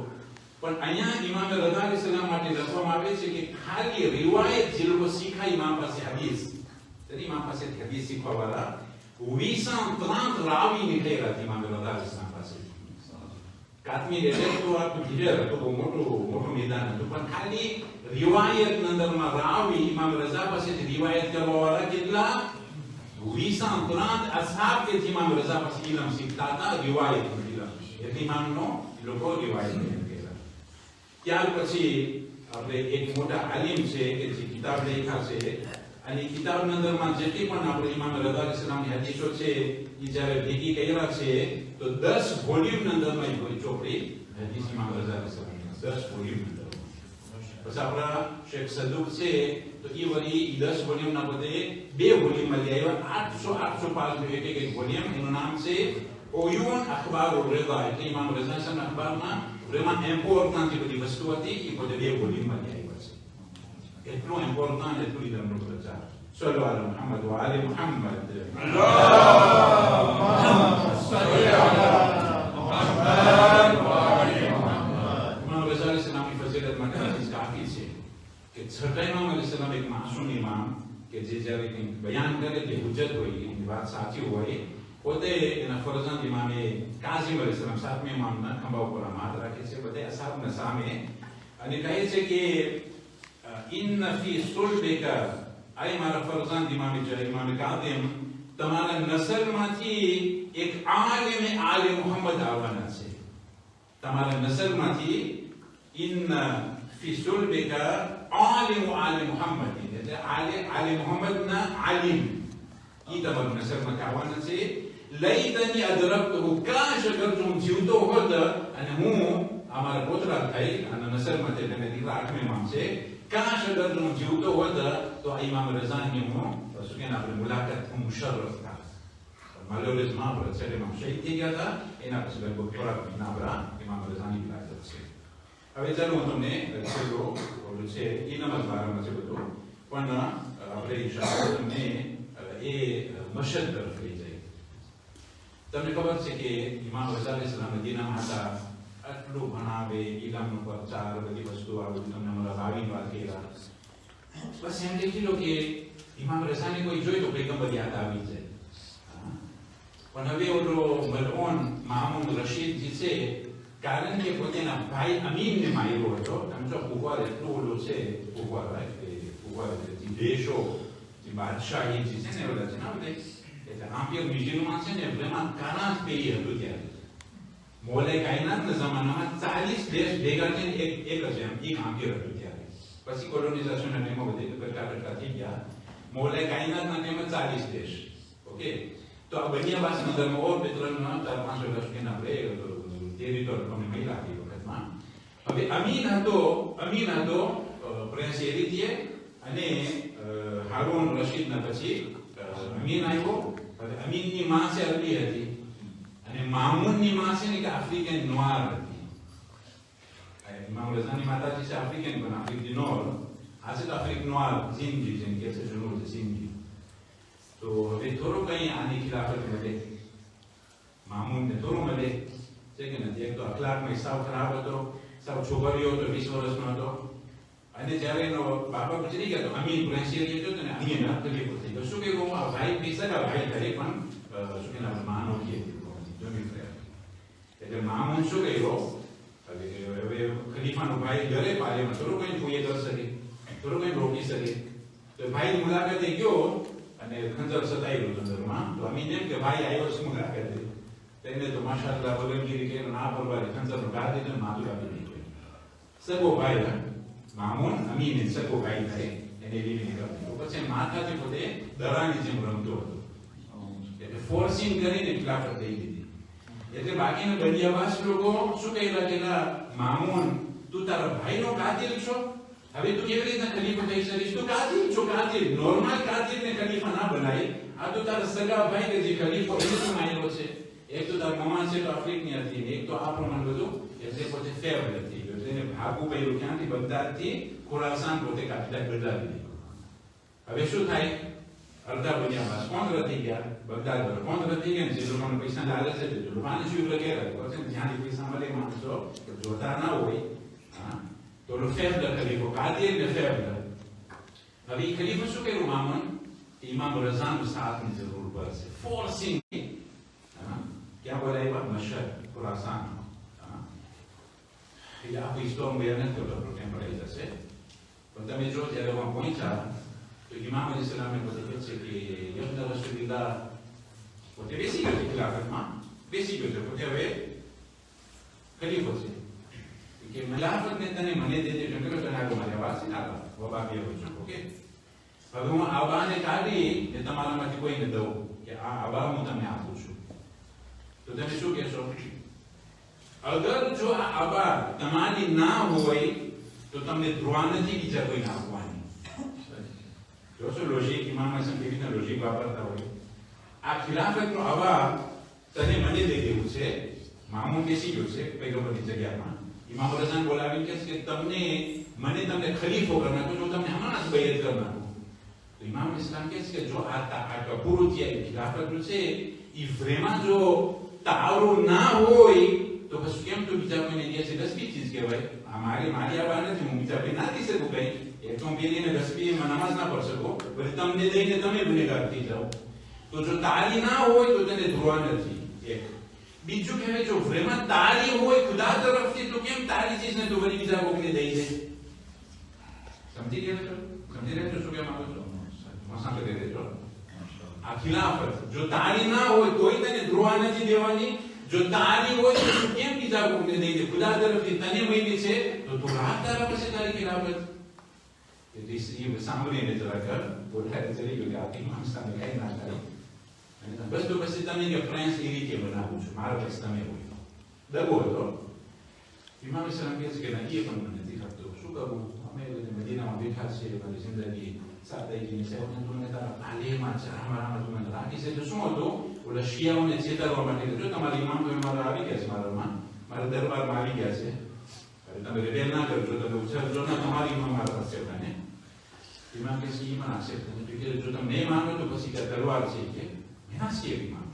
પણ અહીંયા ઇમામ રઝા અલૈહિસ્સલામ માટે લખવામાં આવે છે કે ખાલી રિવાયત જે લોકો શીખા ઇમામ પાસે હદીસ તેની ઇમામ પાસે હદીસ શીખવા વાળા 230 રાવી નીકળેલા ઇમામ રઝા અલૈહિસ્સલામ પાસે કાશ્મીર એટલે તો આખું ઘેર હતું બહુ મોટું મેદાન હતું પણ ખાલી રિવાયત અંદરમાં રાવી ઇમામ રઝા પાસેથી રિવાયત કરવા વાળા કેટલા 230 અસહાબ કે ઇમામ રઝા પાસે ઇલ્મ શીખતા હતા રિવાયત ઇલ્મ એટલે ઇમામનો લોકો રિવાયત ત્યાર પછી આપણે એક મોટા આલિમ છે કે જે કિતાબ લખ્યા છે અને કિતાબના અંદરમાં જેટલી પણ આપણે ઇમામ રઝા અલૈહિસ્સલામની હદીસો છે એ જ્યારે ભેગી કર્યા છે તો 10 વોલ્યુમના અંદરમાં એક ચોપડી હદીસ ઇમામ રઝા અલૈહિસ્સલામની 10 વોલ્યુમના અંદર પછી આપણા શેખ સદુક છે તો એ વળી 10 વોલ્યુમના બધે 2 વોલ્યુમમાં લઈ આવ્યા 800 પાસનું એક વોલ્યુમ એનું નામ છે ઓયુન અખબારુર રઝા એટલે ઇમામ રઝા અલૈહિસ્સલામના અખબારમાં vraiment important की बड़ी वस्तु आती है वो जब ये वॉल्यूम में आई बस इतना important है तो इधर नो प्रचार सल्लल्लाहु अलैहि मुहम्मद व आले मुहम्मद अल्लाहुम्मा सल्ली अला मुहम्मद व आले मुहम्मद इमाम रज़ा अलैहिस्सलाम की फजीलत में हदीस काफी છે કે છઠ્ઠા ઇમામ અલૈહિસ્સલામ એક માસૂમ ઇમામ કે જે જ્યારે કંઈક બયાન કરે તે હુજ્જત હોય એની વાત સાચી હોય પોતે એના ફરજંદ ઇમામે કાઝિમ અલૈહિસ્સલામ સાતમે ઇમામના ખંભા ઉપર હાથ રાખે છે બધે અસહાબના સામે અને કહે છે કે ઇન્ન ફી સુલબિકા આય મારા ફરજંદ ઇમામે કાઝિમ તમારા નસલમાંથી એક આલે મુહમ્મદ આવવાના છે તમારા નસલમાંથી ઇન્ન ફી સુલબિકા આલે મુહમ્મદ એટલે આલે મુહમ્મદના આલિમ ઈ તમારા નસલમાં આવવાના છે લઈતની અદરકતુ કાશ અગર તું જીવતો હોત અને હું અમારા પોતરા થઈ અને નસલમાં તે તમે દીકરા આઠમે ઇમામ છે કાશ અગર તું જીવતો હોત તો આ ઇમામ રઝાની હું સુકેન આપણે મુલાકાત હું મુશરફ થાત માલોરેઝમાં આપણે છેલ્લે ઇમામ શહીદ થઈ ગયા હતા એના પછી લગભગ થોડા મહિના આપણા ઇમામ રઝાની મુલાકાત છે હવે ચાલો હું તમને છેલ્લો ઓલું છે એ નમાઝ બારામાં છે બધું પણ આપણે ઇન્શાઅલ્લાહ તમને એ મશદ તરફ લઈ જાય તમને ખબર છે કે ઇમામ રઝા અલૈહિસ્સલામ મદીનામાં હતા આટલું ભણાવે ઇલ્મનો પ્રચાર બધી વસ્તુ આવી તમને મારા રાવી વાત કર્યા બસ એમ લખી લો કે ઇમામ રઝાને કોઈ જોઈ તો પૈગંબર યાદ આવી જાય પણ હવે ઓલો મલઉન મામૂન રશીદજી છે કારણ કે પોતાના ભાઈ અમીનને માર્યો હતો સમજો કુવાર એટલું ઓલો છે કુવાર દેશો બાદશાહી જે છે ને ઓલા છે ને આપણે એટલે આંપિયર મ્યુઝિયમમાં છે ને એમાં કાનાત પેરી હતું ત્યારે મોલે કાયનાતના જમાનામાં 40 દેશ ભેગા થઈને એક જ એક આંપિયર હતું ત્યારે પછી કોલોનાઇઝેશનના ટાઈમમાં બધે કટકા થઈ ગયા મોલે કાયનાતના ટાઈમમાં 40 દેશ ઓકે તો આ બનિયા ભાષાના ધર્મ ઓર મિત્રના 4-5 વર્ષ કે આપણે ટેરિટોરી અમે મહિલા હતી વખતમાં હવે અમીન હતો પ્રિન્સ એરિથિયે અને હારૂન રશીદના પછી અમીન આવ્યો હવે અમીનની માં છે અરબી હતી અને મામૂનની માં છે ને કે આફ્રિકન નોર હતી ઇમામ રઝાની માતાજી છે આફ્રિકન પણ આફ્રિકી નોર આ છે આફ્રિક નોર જિંદગી જેમ કે છે જનૂર જિંદગી તો હવે થોડું કઈ આની ખિલાફત મળે મામૂનને થોડું મળે છે કે નથી. એક તો અખલાકમાં સાવ ખરાબ હતો, સાવ છોકરીઓ હતો, 20 વર્ષનો હતો. અને જ્યારે એનો બાપા ગુજરી ગયા તો અમીર પ્રેસિયર કહેતો હતો ને અહીંયા તકલીફ થઈ ગયો. શું કહ્યું આ ભાઈ પૈસા ભાઈ કરે પણ શું કે માનો કે જમીન થયા. એટલે મામૂન શું કહ્યું હવે ખલીફાનો ભાઈ ઘરે પાલેમાં થોડું કંઈ જોઈએ કરી શકે, થોડું કંઈ રોકી શકે. તો ભાઈની મુલાકાતે ગયો અને ખંજર સતાવ્યું ખંજરમાં. તો અમીન એમ કે ભાઈ આવ્યો છે મુલાકાતે. તેને તો માશાઅલ્લાહ વગરગીરી કે ના પરવારી ખંજરનો ઘા દીધો ને માથું આપી દીધું. સગો ભાઈ મામૂન અમીન સગો ભાઈ થાય એને લીધી નીકળ્યો. પછી માથાથી પોતે દરાની જેમ રમતો હતો. એટલે ફોર્સિંગ કરીને ખિલાફત થઈ દીધી. એટલે બાકીના બડિયાવાસ લોકો શું કહેલા કે મામૂન તું તારા ભાઈનો કાતિલ છો, હવે તું કેવી રીતના ખલીફા થઈ શકીશ? તું કાતિલ છો, કાતિલ. નોર્મલ કાતિલને ખલીફા ના બનાય. આ તો તારા સગા ભાઈ કે જે ખલીફો એને શું માન્યો છે. એક તો તારા મમા છે તો આફ્રિકની હતી, એક તો આ પ્રમાણ બધું. એટલે પોતે ફેવરેટ થઈ ગયો. એને ભાગવું પડ્યું ક્યાંથી? બગદાદથી ખોરાસાન પોતે કાફીલા બદલાવી દીધો. હવે શું થાય? અડધા બન્યા કોણ રથી ગયા? બગદાદ પર કોણ રથી ગયા? જે લોકોને પૈસા લાગે છે તે લોકોને શું લગે છે જ્યાંથી પૈસા મળે માણસો જોતા ના હોય તો ફેવર ખલીફો કાદિર ને ફેવર. હવે એ ખલીફો શું કર્યું મામન? ઇમામ રઝાનો સાથની જરૂર પડશે. ફોર્સિંગ ક્યાં બોલાવ્યા? મશહદ ખુરાસાન. એટલે આખું સ્ટોમ બેન કરતો કેમ પડાઈ જશે. પણ તમે જો જ્યારે વહાં પહોંચ્યા તો ઇમામ અલીસલામને પોતે કહે છે કે યબન રસૂલિલ્લાહ પોતે બેસી ગયો છે ખિલાફતમાં, બેસી ગયો છે પોતે હવે ખલીફો છે કે ખિલાફતને તને મને દે દે તો તને આગળ મારી આવાજ છે આગળ વબા બે હોય છે. ઓકે, હવે હું આબાને કાઢી એ તમારામાંથી કોઈને દઉં કે આ આબા હું તમને આપું છું તો તમે શું કહેશો? અગર જો આ આબા તમારી ના હોય તો તમને ધ્રુવા નથી બીજા કોઈને આપવાની. જોશો લોજિક ઇમામ હસન કેવી રીતના લોજિક વાપરતા હોય. આ ખિલાફતનો આવા તને મને દઈ દેવું છે. મામૂન બેસી ગયો છે પૈગંબરની જગ્યામાં. ઇમામ રઝાન બોલાવીને કહે છે કે તમને ખલીફો કરી નાખું, જો તમને હમણાં જ બૈયત કરી નાખું. તો ઇમામ ઇસ્લામ કહે છે કે જો આ પૂરું થયા ખિલાફત છે એ વ્રેમાં જો તારું ના હોય તો પછી કેમ તું બીજા કોઈને કહે છે? રસબી ચીજ કહેવાય. આ મારી આવા નથી, હું બીજા કોઈ ના દઈ શકું કઈ. એક તો પેલીને રસબી એમાં નમાઝ ના પઢ શકો, પછી તમને દઈને તમે ગુનેગાર થઈ જાઓ. તો જો તારી ના હોય તો તને ધ્રુવા નથી. એક બીજું કહેવાય જો વ્રેમાં તારી હોય ખુદા તરફથી તો કેમ તારી ચીજને તો વળી બીજા કોઈને દઈ દે? સમજી ગયા છો? સમજી રહ્યા છો શું કેમ માંગુ છો? મસા કરી દેજો. આ ખિલાફત જો તારી ના હોય તોય તને ધ્રુવા નથી દેવાની. જો તારી હોય તો કેમ બીજા કોઈને દઈ દે? ખુદા તરફથી તને મળી છે તો તું રાત તારા પછી તારી ખિલાફત. ये सामने જરાક બોલાય જરી કે આ ઇમામ સામે કઈ ના થાય. અને બસ તો પછી તમે કે ફ્રેન્સ એ રીતે બનાવું છું મારા પછી તમે હોય દબો હતો. ઇમામ ઇસ્લામ કહે છે કે ના એ પણ મને નથી ખપતો. શું કરું? અમે મદીનામાં બેઠા છીએ, મારી જિંદગી સાદાઈની છે. તમને તારા પાલેમાં ચરામાં તમને રાખી છે તો શું હતું? ઓલા શિયાઓને ચેતવવા માટે જો તમારી ઇમામ તો મારા આવી ગયા છે, મારા દરબારમાં આવી ગયા છે. તમે રિબેલ ના કરજો, તમે ઉછળજો ના, તમારી ઇમામ મારા પાસે બને. ઇમામ કે ઈમાન accept નથી કે જો તમે નહીં માનો તો પછી કે તલવાર છે કે એના છીએ ઇમામ.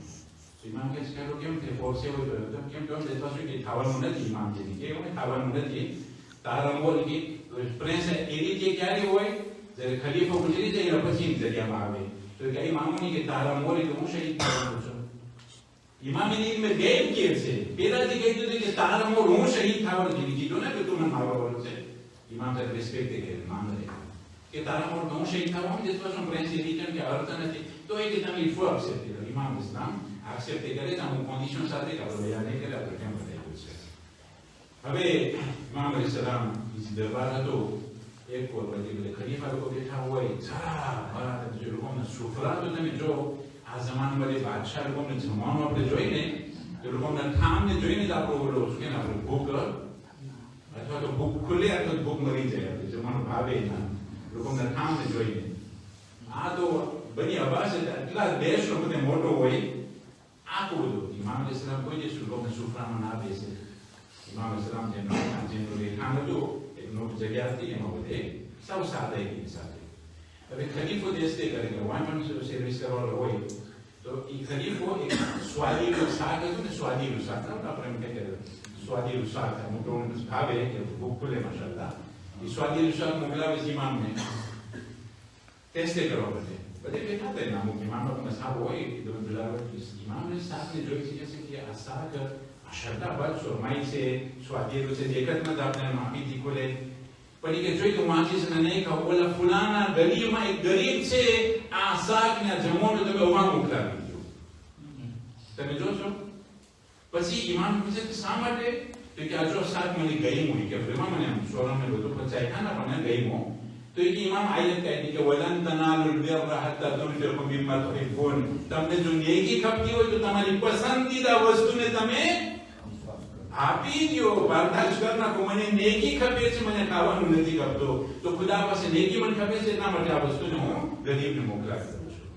તો ઇમામ કે છે કેમ કે ફોર્સે હોય તો કેમ કેમ દેતા શું કે ખાવાનું નથી ઇમામ જે કે એવું ખાવાનું નથી. તારા મોલ કે પ્રેસ એ રીતે ક્યારે હોય જ્યારે ખલીફો ગુજરી જાય પછી જગ્યામાં આવે તો કે ઇમામની કે તારા મોલ તો હું શહીદ થવાનો છું. ઇમામની મેં ગેમ કે છે પેલાથી કહી દીધું કે તારા મોલ હું શહીદ થવાનો કીધું ને કે તું મને મારવાનો છે. ઇમામ સાથે રિસ્પેક્ટ કે માન લે કે તારા મોર હું શહીદ થવાનું જે તો પ્રેસી રિટર્ન કે અર્થ નથી તો એ કે તમે ઇફો એક્સેપ્ટ કરો. ઇમામ ઇસ્લામ એક્સેપ્ટ કરે તો હું કન્ડિશન સાથે કરો બયાન નહીં કરે તો કેમ બતાવ્યું છે. હવે ઇમામ અલીસલામ ઇસ દરબાર હતો એક કોર પછી ખલીફા લોકો બેઠા હોય જરા મારા જે લોકોના સુફરા તો તમે જો આ જમાનામાં જે બાદશાહ લોકોને જમવાનું આપણે જોઈને તો લોકોના ઠામને જોઈને જ આપણો બોલો શું કે આપણે ભૂખ અથવા તો ભૂખ ખુલે અથવા ભૂખ મરી જાય જમવાનું ભાવે ના લોકોના ઠામને જોઈને. આ તો બની અવાજ એટલા દેશનો બધે મોટો હોય આખું બધું. ઇમામ અલીસલામ કોઈ દિવસ લોકોને સુફરામાં ના બેસે. ઇમામ અલીસલામ જેનું રેખાન હતું એક નોટ જગ્યા હતી એમાં બધે સૌ સાદાઈની સાથે. હવે ખલીફો દેશ તે કરે કે વાંચન સર્વિસ કરવાનો હોય તો એ ખલીફો એક સ્વાદીનું શાક હતું ને, સ્વાદીનું શાક આપણે એમ કહીએ સ્વાદીનું શાક અમુક ભાવે કે ભૂખ ખુલે માશાલ્લાહ. એ સ્વાદીનું શાક મોકલાવે છે ઇમામને ટેસ્ટ કરવા બધે બેઠા હતા એના અમુક ઇમામ આપણને સારું હોય ઇમામને શાકને જોઈ છે કે આ શાક માશાલ્લાહ બહુ શોરમાઈ છે, સ્વાદીનું છે, દેખત નથી આપણે માફીથી ખોલે પણ કે જોઈ તો માચીસ ને નહીં ખાવ ઓલા ફુલાના ગલીમાં એક ગરીબ છે આ શાક ને જમવાનું તમે ઓમાં મોકલાવી દો. તમે જોશો પછી ઇમામ પૂછે કે શા માટે? તો કે આ જો શાક મને ગઈ મૂકી કે એમાં મને શોરમ ને બધું પચાય ખાના પણ ગઈ મો. તો એ ઇમામ આયત કહી કે વલન તનાલુલ બિરરા હત્તા તુનફિકુ મિમ્મા તુહિબ્બુન. તમને જો નેકી ખપતી હોય તો તમારી પસંદીદા વસ્તુને તમે આપી દો. બરદાશ્ત કરના કો મને નેકી ખપે છે, મને ખાવાનું નથી ખપતો, તો ખુદા પાસે નેકી મને ખપે છે એટલા માટે આ વસ્તુને હું ગરીબને મોકલાવી દઉં છું.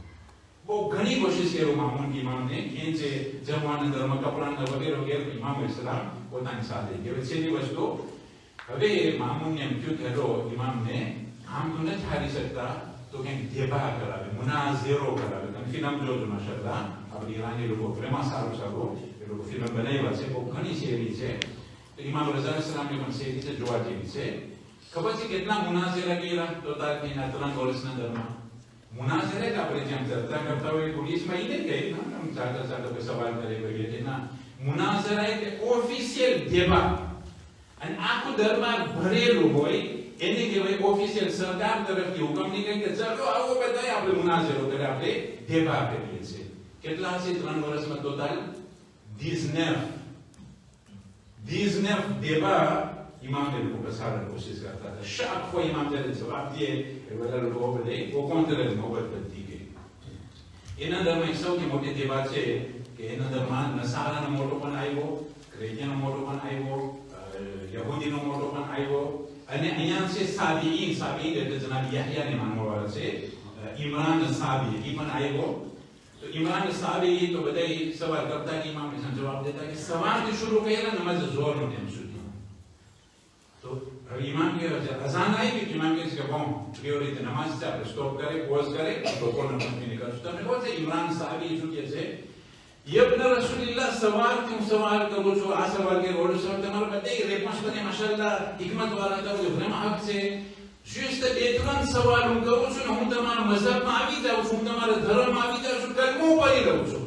બહુ ઘણી કોશિશ કર્યો મામૂન ઇમામને ખેંચે જમવાના ધર્મ કપડાના વગેરે વગેરે. ઇમામ ઇસ્લામ પોતાની સાથે કે છેલ્લી વસ્તુ હવે મામૂનને એમ થયું કે ઇમામને આમ તો નથી હારી શકતા તો કંઈક દેબા કરાવે, મુનાઝેરો કરાવે. તમે ફિલ્મ જોજો માશાલ્લાહ આપણી ઈરાની લોકો પ્રેમા સારું સારું એ લોકો ફિલ્મ બનાવ્યા છે, બહુ ઘણી શેરી છે. તો ઇમામ રઝા ઇસ્લામની પણ શેરી છે, જોવા જેવી છે. ખબર છે કેટલા મુનાઝેરા કર્યા? તો તારકીના 3 વર્ષના દરમાં મુનાઝેરા કે આપણે જેમ ચર્ચા કરતા હોય પોલીસમાં ઈ નહીં ગઈ આમ ચાલતા ચાલતા સવાલ કરે કરીએ કે ના, મુનાઝેરા એટલે ઓફિશિયલ દેબા અને આખું દરબાર ભરેલું હોય એને કહેવાય ઓફિશિયલ. સરકાર તરફથી હુકમ નીકળે કે ચાલો આવો બધાય આપણે મુનાઝેરો કરે, આપણે દેબા કરીએ છીએ. કેટલા છે 3 વર્ષમાં ટોટલ? 19 દેબા ઇમામને લોકો પ્રસારણ કોશિશ કરતા હતા. શાક કોઈ ઇમામ જ્યારે જવાબ દે એ બધા લોકો બધે કોકોંતરે નોબત બનતી ગઈ. એના દરમાં એક સૌથી મોટી દેબા છે કે એના દરમાં નસારાનો મોટો પણ આવ્યો, ક્રેતિયાનો મોટો પણ આવ્યો, યહૂદીનો મોટો પણ આવ્યો અને અહીંયા છે સાબીઈ એટલે જનાબ યાહયાને માનવાવાળા છે ઇમરાન સાબી એ પણ આવ્યો. તો ઇમરાન સાબી તો બધા સવાલ કરતા કે ઇમામને જવાબ દેતા કે સવારથી શરૂ કર્યા નમાઝ ઝોહરનો ટાઈમ સુધી. તો હવે ઇમામ કે અઝાન આવી કે ઇમામ કે કોમ કેવી રીતે નમાઝ છે આપણે સ્ટોપ કરે, પોઝ કરે, લોકોને કંપની કરશું. તમને ખબર છે ઇમરાન સાબી શું કહે છે? યબ્ન રસૂલિલ્લાહ સવારથી હું સવાલ કરું છું, આ સવાલ કે ઓલો સવાલ તમારો બધાય રેસ્પોન્સ કરે માશાઅલ્લાહ હિકમત વાળા કરો છો, ઘણા હક છે. juste 2-3 સવાલ હું કરું છું ને હું તમારા મઝહબમાં આવી જાઉં છું, હું તમારા ધર્મમાં આવી જાઉં છું, કલમો પઢી લઉં છું.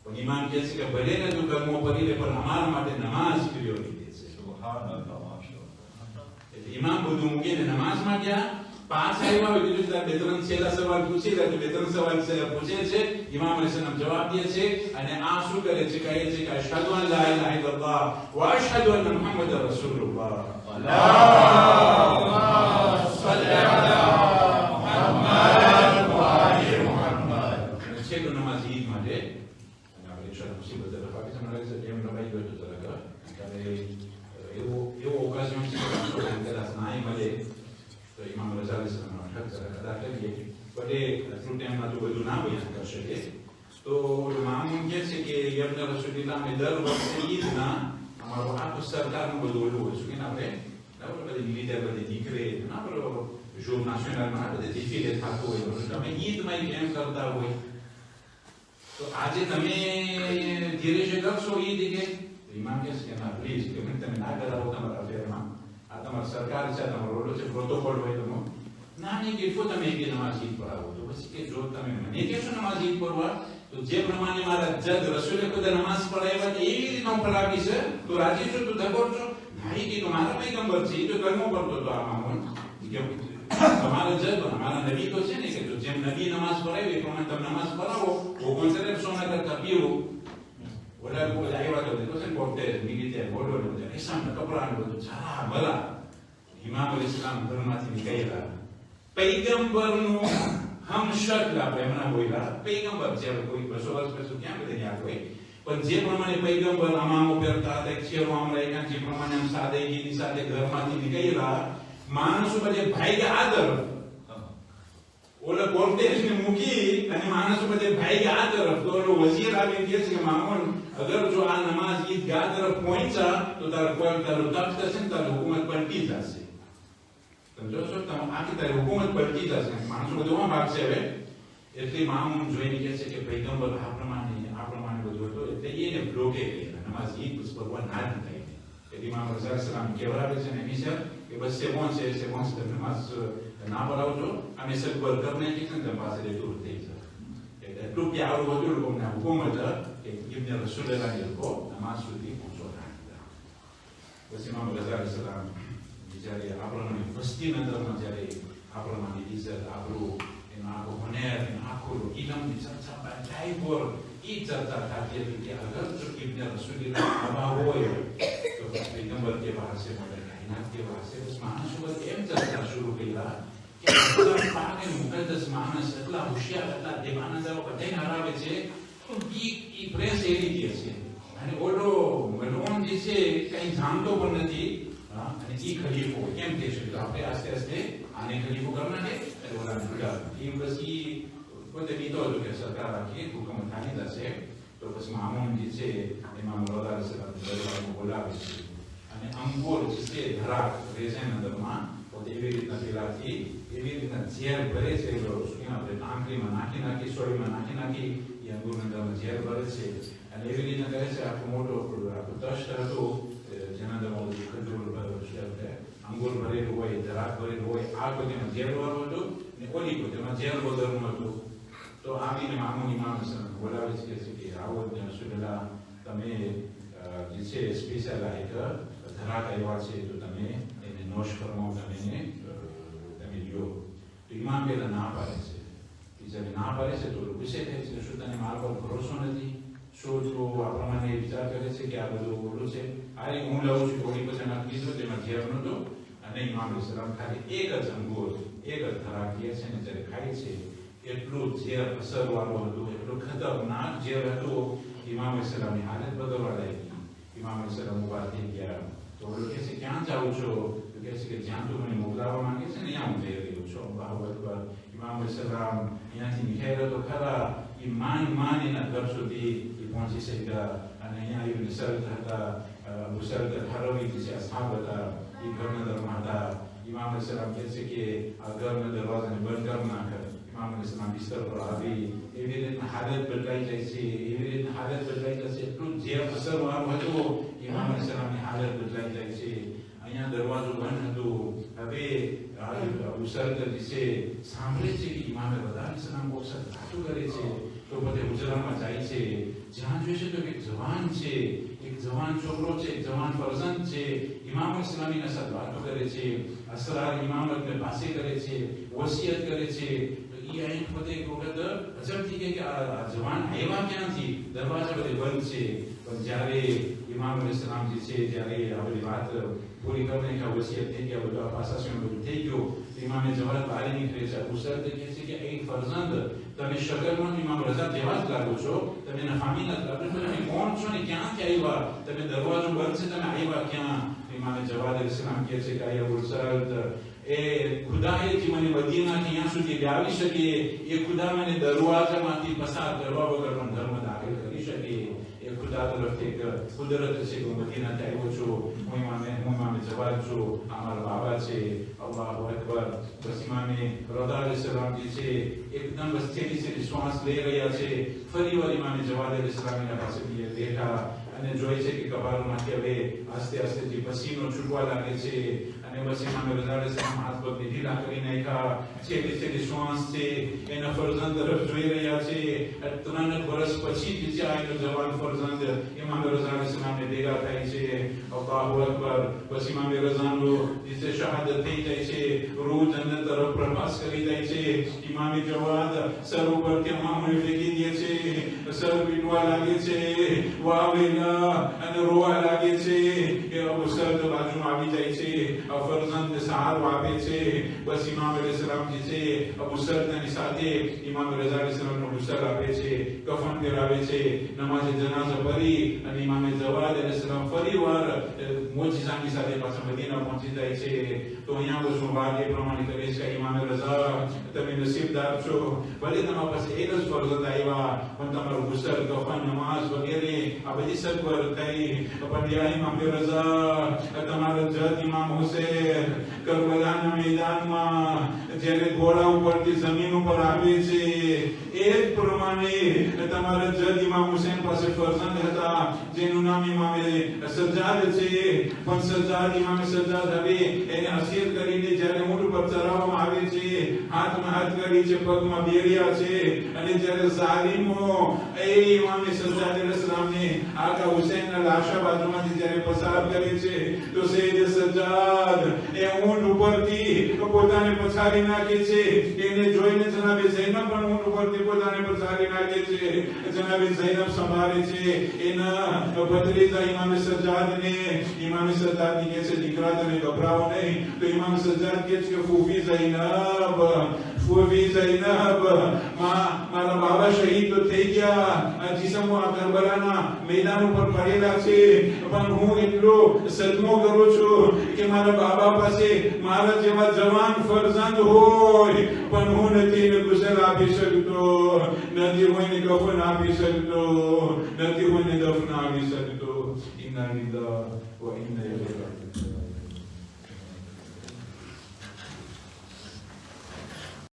પણ ઇમામ કહે છે કે ભલે ને તું કલમો પઢી લે પણ અમારા માટે નમાઝ પ્રિયોરિટી છે. સુબહાનઅલ્લાહ માશાઅલ્લાહ. એટલે ઇમામ બધું મૂકીને નમાઝમાં ગયા. 5 આવ્યા હોય બીજું 2-3 છેલ્લા સવાલ પૂછી લે તો 2-3 સવાલ પૂછે છે. ઇમામ અલૈહિસ્સલામ જવાબ દે છે અને આ શું કરે છે? કહે છે કે અશહદુ અન લા ઇલાહા ઇલ્લલ્લાહ વ અશહદુ અન્ના મુહમ્મદર રસૂલુલ્લાહ. અલ્લાહુમ્મા સલ્લી અલા મુહમ્મદ વ આલી મુહમ્મદ. છે તો નમાઝ ઈદ માટે અને આપણે ઇન્શાઅલ્લાહ મુસીબત તરફ આવી છે. મને લાગે છે એમ રમાઈ ગયો તો જરા કે એવો ઓકેઝન છે કે કદાચ નાઈ મળે તો ઇમામ રઝા ઇસ્લામનો હક અદા કરીએ. બટ એ ટાઈમમાં તો બધું ના બની શકે. તો મામૂન કહે છે કે યબ્ન રસૂલિલ્લાહ અમે દર વખતે ઈદના અમારો આખું સરકારનું બધું ઓલું હોય છે કે આપણે બધી મિલિટર બધી દીકરે ના પેલો જોર નેશનલમાં બધી ડિફીટ થતું હોય તમે ઈદમાં કેમ કરતા હોય તો આજે તમે ધીરે છે કરશો ઈદ કે ઇમામ કહે છે કે ના પ્લીઝ કે તમે ના કરાવો તમારા અફેરમાં. આ તમારી સરકાર છે, તમારો ઓલો છે, પ્રોટોકોલ હોય તમે ના નહીં કેટલો તમે એક નમાઝ ઈદ પઢાવો. તો પછી કે જો તમે મને કહેશો નમાઝ ઈદ પઢવા તો જે પ્રમાણે મારા જદ રસૂલે ખુદા નમાઝ પઢાવ્યા એવી રીતે હું પઢાવી છે તો રાજી છો, તું ધગોર છો? નહીં કે મારા પૈગંબર છે એ તો કર્મો કરતો હતો આ મામૂન તમારા જદ અમારા નબી તો છે ને કે જેમ નબી નમાઝ પઢાવી એ પ્રમાણે તમે નમાઝ પઢાવો. 69 સોના કરતા પીવું ઓલા લોકો આવ્યા તો દેખો છે ને પોતે મિલિટર બોલો રેશમ કપડાં બધું સારા ભલા. ઇમામ અલ ઇસ્લામ ધર્મમાંથી નીકળ્યા પૈગંબરનું હમશક્લ આપણે હમણાં બોલ્યા પૈગંબર છે. કોઈ 200 વર્ષ પછી ક્યાં બધે યાદ હોય પણ જે પ્રમાણે પૈગંબર અમામો પહેરતા હતા, ચેરો આમ રાખ્યા, જે પ્રમાણે આમ સાદગીની સાથે ઘરમાંથી નીકળ્યા માણસો બધે ભાગ્યા આદર ઓલા કોર્ટેજને મૂકી અને માણસો બધે ભાગ્યા આ તરફ. તો ઓલો વઝીર આવી કહે છે કે મામૂન અગર જો આ નમાઝ ઈદગાહ તરફ પહોંચ્યા તો તારો તખ્ત હશે ને તારી હુકુમત પલટી જશે. સમજો છો? આખી તારી હુકુમત પલટી જશે. માણસો બધું ભાગશે. હવે એટલે મામૂન જોઈને કહે છે કે પૈગંબર આ પ્રમાણે બધું હતું એટલે એને બ્લોકે કર્યા નમાઝ ઈદ ઉસ પર ના જ થઈ એટલે ઇમામ રઝા સલામ કહેવરાવે છે ને હંમેશા કે બસ c'est bon તમે નમાઝ ના પડાવજો અમે સગવડ કરને કે પાસે દૂર થઈ જાય એટલે એટલું પ્યારું હતું લોકોને હુકમ હતા કે ઇબ્ન રસૂલલ્લાહ એ લોકો નમાઝ સુધી પહોંચવા પછી ઇમામ રઝા સલામ જ્યારે આપણને વસ્તી નજરમાં જ્યારે આપણને ઇજ્જત આપણું એના આખો હોનેર એના આખું ઇલમની ચર્ચા થાય પર એ ચર્ચા થતી હતી કે અગર જો ઇબ્ન રસૂલલ્લાહ આવા હોય તો પૈગંબર કેવા હશે મળે કાયનાત કેવા હશે બસ માણસો એમ ચર્ચા શરૂ કર્યા કે પાકે મુકદ્દસ માણસ એટલા હોશિયાર એટલા દેવાનંદાઓ બધાને હરાવે છે તો ઈ પ્રેસ એવી કહે છે અને ઓલો મલોન જે છે કંઈ જાણતો પણ નથી અને ઈ ખલીફો કેમ કહે છે આપણે આસ્તે આસ્તે આને ખલીફો કરના છે એટલે ઓલાને ભૂલા એ બસ ઈ પોતે બીતો હતો કે સરકાર આખી હુકમ થાની જશે તો પછી મામૂન જે છે એમાં મરોદાર દરબારમાં બોલાવે છે અને અંગોર જે છે ધરાક રેઝન અંદરમાં પોતે એવી રીતના પેલાથી એવી રીતના ઝેર ભરે છે આપણે આંકડીમાં નાખી સોળીમાં નાખી એ અંગુરની અંદરમાં ઝેર ભરે છે અને એવી રીતના કહે છે આખું મોટો આખું તસ્ત હતું જેના અંદર ખજૂર અંગુર ભરેલું હોય ધરાક ભરેલું હોય આ બધીમાં ઝેર વાળું હતું ને ઓલી બધીમાં ઝેર વગરનું હતું તો આવીને મામૂન ઇમામ બોલાવે છે કે આવો રસૂલલ્લાહ તમે જે છે સ્પેશિયલ એક ધરાક આવ્યા છે તો તમે એને નોશ ફરમાવો તમે લ્યો તો ઇમામ પેલા ના પાડે છે જ્યારે ના પાડે છે તો ગુસ્સે થાય છે શું તને મારા પર ભરોસો નથી શું તો આ પ્રમાણે વિચાર કરે છે કે આ બધું ઓલું છે આ હું લઉં છું થોડી પછી નાખી દીધું તેમાં ઝેર નહોતો અને ઇમામ સલામ ખાલી એક જ અંગૂર એક જ ધરાક લે છે ને જ્યારે ખાય છે એટલું ઝેર અસરવાળું હતું એટલું ખતરનાક ઝેર હતું ઇમામ સલામની હાલત બદલવા લાગી ઇમામ સલામ ઉભા થઈ ગયા તો ઓલો કહે છે ક્યાં જાઉં છો તો કહે છે કે જ્યાં તું મને મોકલાવવા માંગે છે ને ત્યાં હું જઈ રહ્યો છું અલ્લાહુ અકબર ઇમામ સલામ અહીંયાથી નીકળ્યા તો ખરા એ માન એના ઘર સુધી પહોંચી શક્યા અને અહીંયા ઇબ્ન સલ્ત હતા અબુ સલ્ત હરવી જે અસહાબ હતા એ ઘરના દરમાં હતા ઇમામ સલામ કહે છે કે આ ઘરના દરવાજાને બંધ કરી નાખ ઇમામ સલામ બિસ્તર પર આવી એવી રીતના હાલત બદલાઈ જાય છે એવી રીતના હાલત બદલાઈ જશે એટલું જે અસરવાળું હતું ઇમામ સલામની હાલત બદલાઈ જાય છે અહીંયા દરવાજો બંધ હતું હવે અબુ સલ્ત જે છે સાંભળે છે કે ઇમામ રઝા સલામ બહુ વાતો કરે છે તો બધે હુજરામાં જાય છે જ્યાં જોઈશે તો એક જવાન છે એક જવાન છોકરો છે એક જવાન ફરઝંદ છે ઇમામ ઇસ્લામીના સાથે વાતો કરે છે અસરાર ઇમામતને પાસે કરે છે વસિયત કરે છે તો એ અહીં પોતે એક વખત અજબ થઈ ગઈ કે આ જવાન આવ્યા ક્યાંથી દરવાજા બધે બંધ છે પણ જ્યારે ઇમામ ઇસ્લામ જે છે જ્યારે આ બધી વાત પૂરી કરીને કે વસિયત થઈ ગયા બધું આ પાસાશું બધું થઈ ગયું ઇમામે જવાબ બહાર નીકળે છે અબુ સલ્ત કહે છે કે એ ફરઝંદ તમે શકરમાં ઇમામ રઝા જેવા જ લાગો છો તમે એના ફામીના લાગો છો તમે કોણ છો ને ક્યાંથી આવ્યા તમે દરવાજો બંધ છે તમે આવ્યા ક્યાં ઇમામે જવાબ ઇસ્લામ કહે છે કે અબુ સલ્ત એ ખુદાએ જે મને મદીનાથી અહીંયા સુધી લાવી શકે એ ખુદા મને દરવાજામાંથી પસાર કરવા વગર પણ ધર્મ દાખલ કરી શકે એ ખુદા તરફથી એક કુદરત છે કે હું મદીનાથી આવ્યો છું હું ઇમામે જવાબ છું અમારા બાબા છે અલ્લાહુ અકબર બસ ઇમામે રઝા અલૈહિસ્સલામ જે છે એકદમ બસ છેલ્લી શ્વાસ લઈ રહ્યા છે ફરી વાર ઇમામે જવાબ અલૈહિસ્સલામના પાસે બેઠા અને જોઈ છે કે કપાળમાંથી હવે આસ્તે આસ્તે જે પસીનો છૂટવા લાગે છે અને બસ ઇમામે રઝા અલૈહિસ્સલામ હાથ પગ ઢીલા કરી નાખ્યા છેલ્લી શ્વાસ છે એના ફરઝંદ તરફ જોઈ રહ્યા છે 3 વર્ષ પછી જે છે આ જવાન ફરઝંદ ઇમામે રઝા અલૈહિસ્સલામને ભેગા થાય છે અલ્લાહુ અકબર બસ ઇમામે રઝાનો જે છે શહાદત થઈ જાય છે રૂહ જન્નત તરફ પ્રવાસ કરી જાય છે ઇમામે જવાદ સર ઉપર કે મામૂલ ફેંકી દે છે સર પીટવા લાગે છે વાવેલા અને રોવા લાગે છે કે અબુ સલ્ત બાજુમાં આવી જાય છે ફરઝંદ સહારો આપે છે બસ ઇમામ અલૈહિસ્સલામ જે છે અબુ સલ્તની સાથે ઇમામ રઝા અલૈહિસ્સલામનો ગુસ્લ આપે છે કફન પહેરાવે છે નમાઝે જનાઝા પઢી અને ઇમામે જવાદ અલૈહિસ્સલામ ફરીવાર મોજીઝાની સાથે પાછા મદીના પહોંચી જાય છે તો અહીંયા બસ હું વાત એ પ્રમાણે કરે છે ઇમામે રઝા તમે નસીબદાર છો ભલે તમારા પાસે એક જ ફરઝંદ આવ્યા પણ તમારું ગુસ્લ કફન નમાઝ વગેરે આ બધી સગવડ થઈ પણ યા ઇમામે રઝા તમારા જદ ઇમામ હુસૈન છે. કરબલાના મેદાનમાં જ્યારે ઘોડા ઉપરથી જમીન ઉપર આવે છે એ જ પ્રમાણે તમારા જજ ઇમામ હુસૈન પાસે ફરજંદ હતા જેનું નામ ઇમામે સજ્જાદ છે. પણ સજ્જાદ ઇમામે સજ્જાદ હવે એને અસીર કરીને જ્યારે ઊંટ પર ચરાવવામાં આવે છે, હાથમાં હથકડી છે, પગમાં બેડિયા છે, અને જ્યારે ઝાલિમો એ ઇમામે સજ્જાદ અલૈહિસ્સલામને આકા હુસૈનના લાશા બાજુમાંથી જ્યારે પસાર કરે છે તો સૈયદ સજ્જાદ એ ઊંટ ઉપરથી પોતાને પછાડી નાખે છે. એને જોઈને જનાબે ઝૈનબ પણ ઊંટ ઉપરથી પોતાને પછાડી નાખે છે. જનાબે ઝૈનબ સંભાળે છે એના ભત્રીજા ઇમામે સજ્જાદને. ઇમામે સજ્જાદ કહે છે દીકરા તમે ગભરાઓ નહીં. તો ઇમામ સજ્જાદ કહે છે કે ફૂફી ઝૈનબ, ફૂફી ઝૈનબ, મારા બાબા શહીદ તો થઈ ગયા, જીસમો આ કરબલાના મેદાન ઉપર પડેલા છે, પણ હું એટલો સદમો કરું છું કે મારા બાબા પાસે મારા જેવા જવાન ફરજંદ હોય પણ હું નથી એને ગુસલ આપી શકતો, નથી હું એને કફન આપી શકતો, નથી હું એને દફન આપી શકતો. ઇન્ના લિલ્લાહી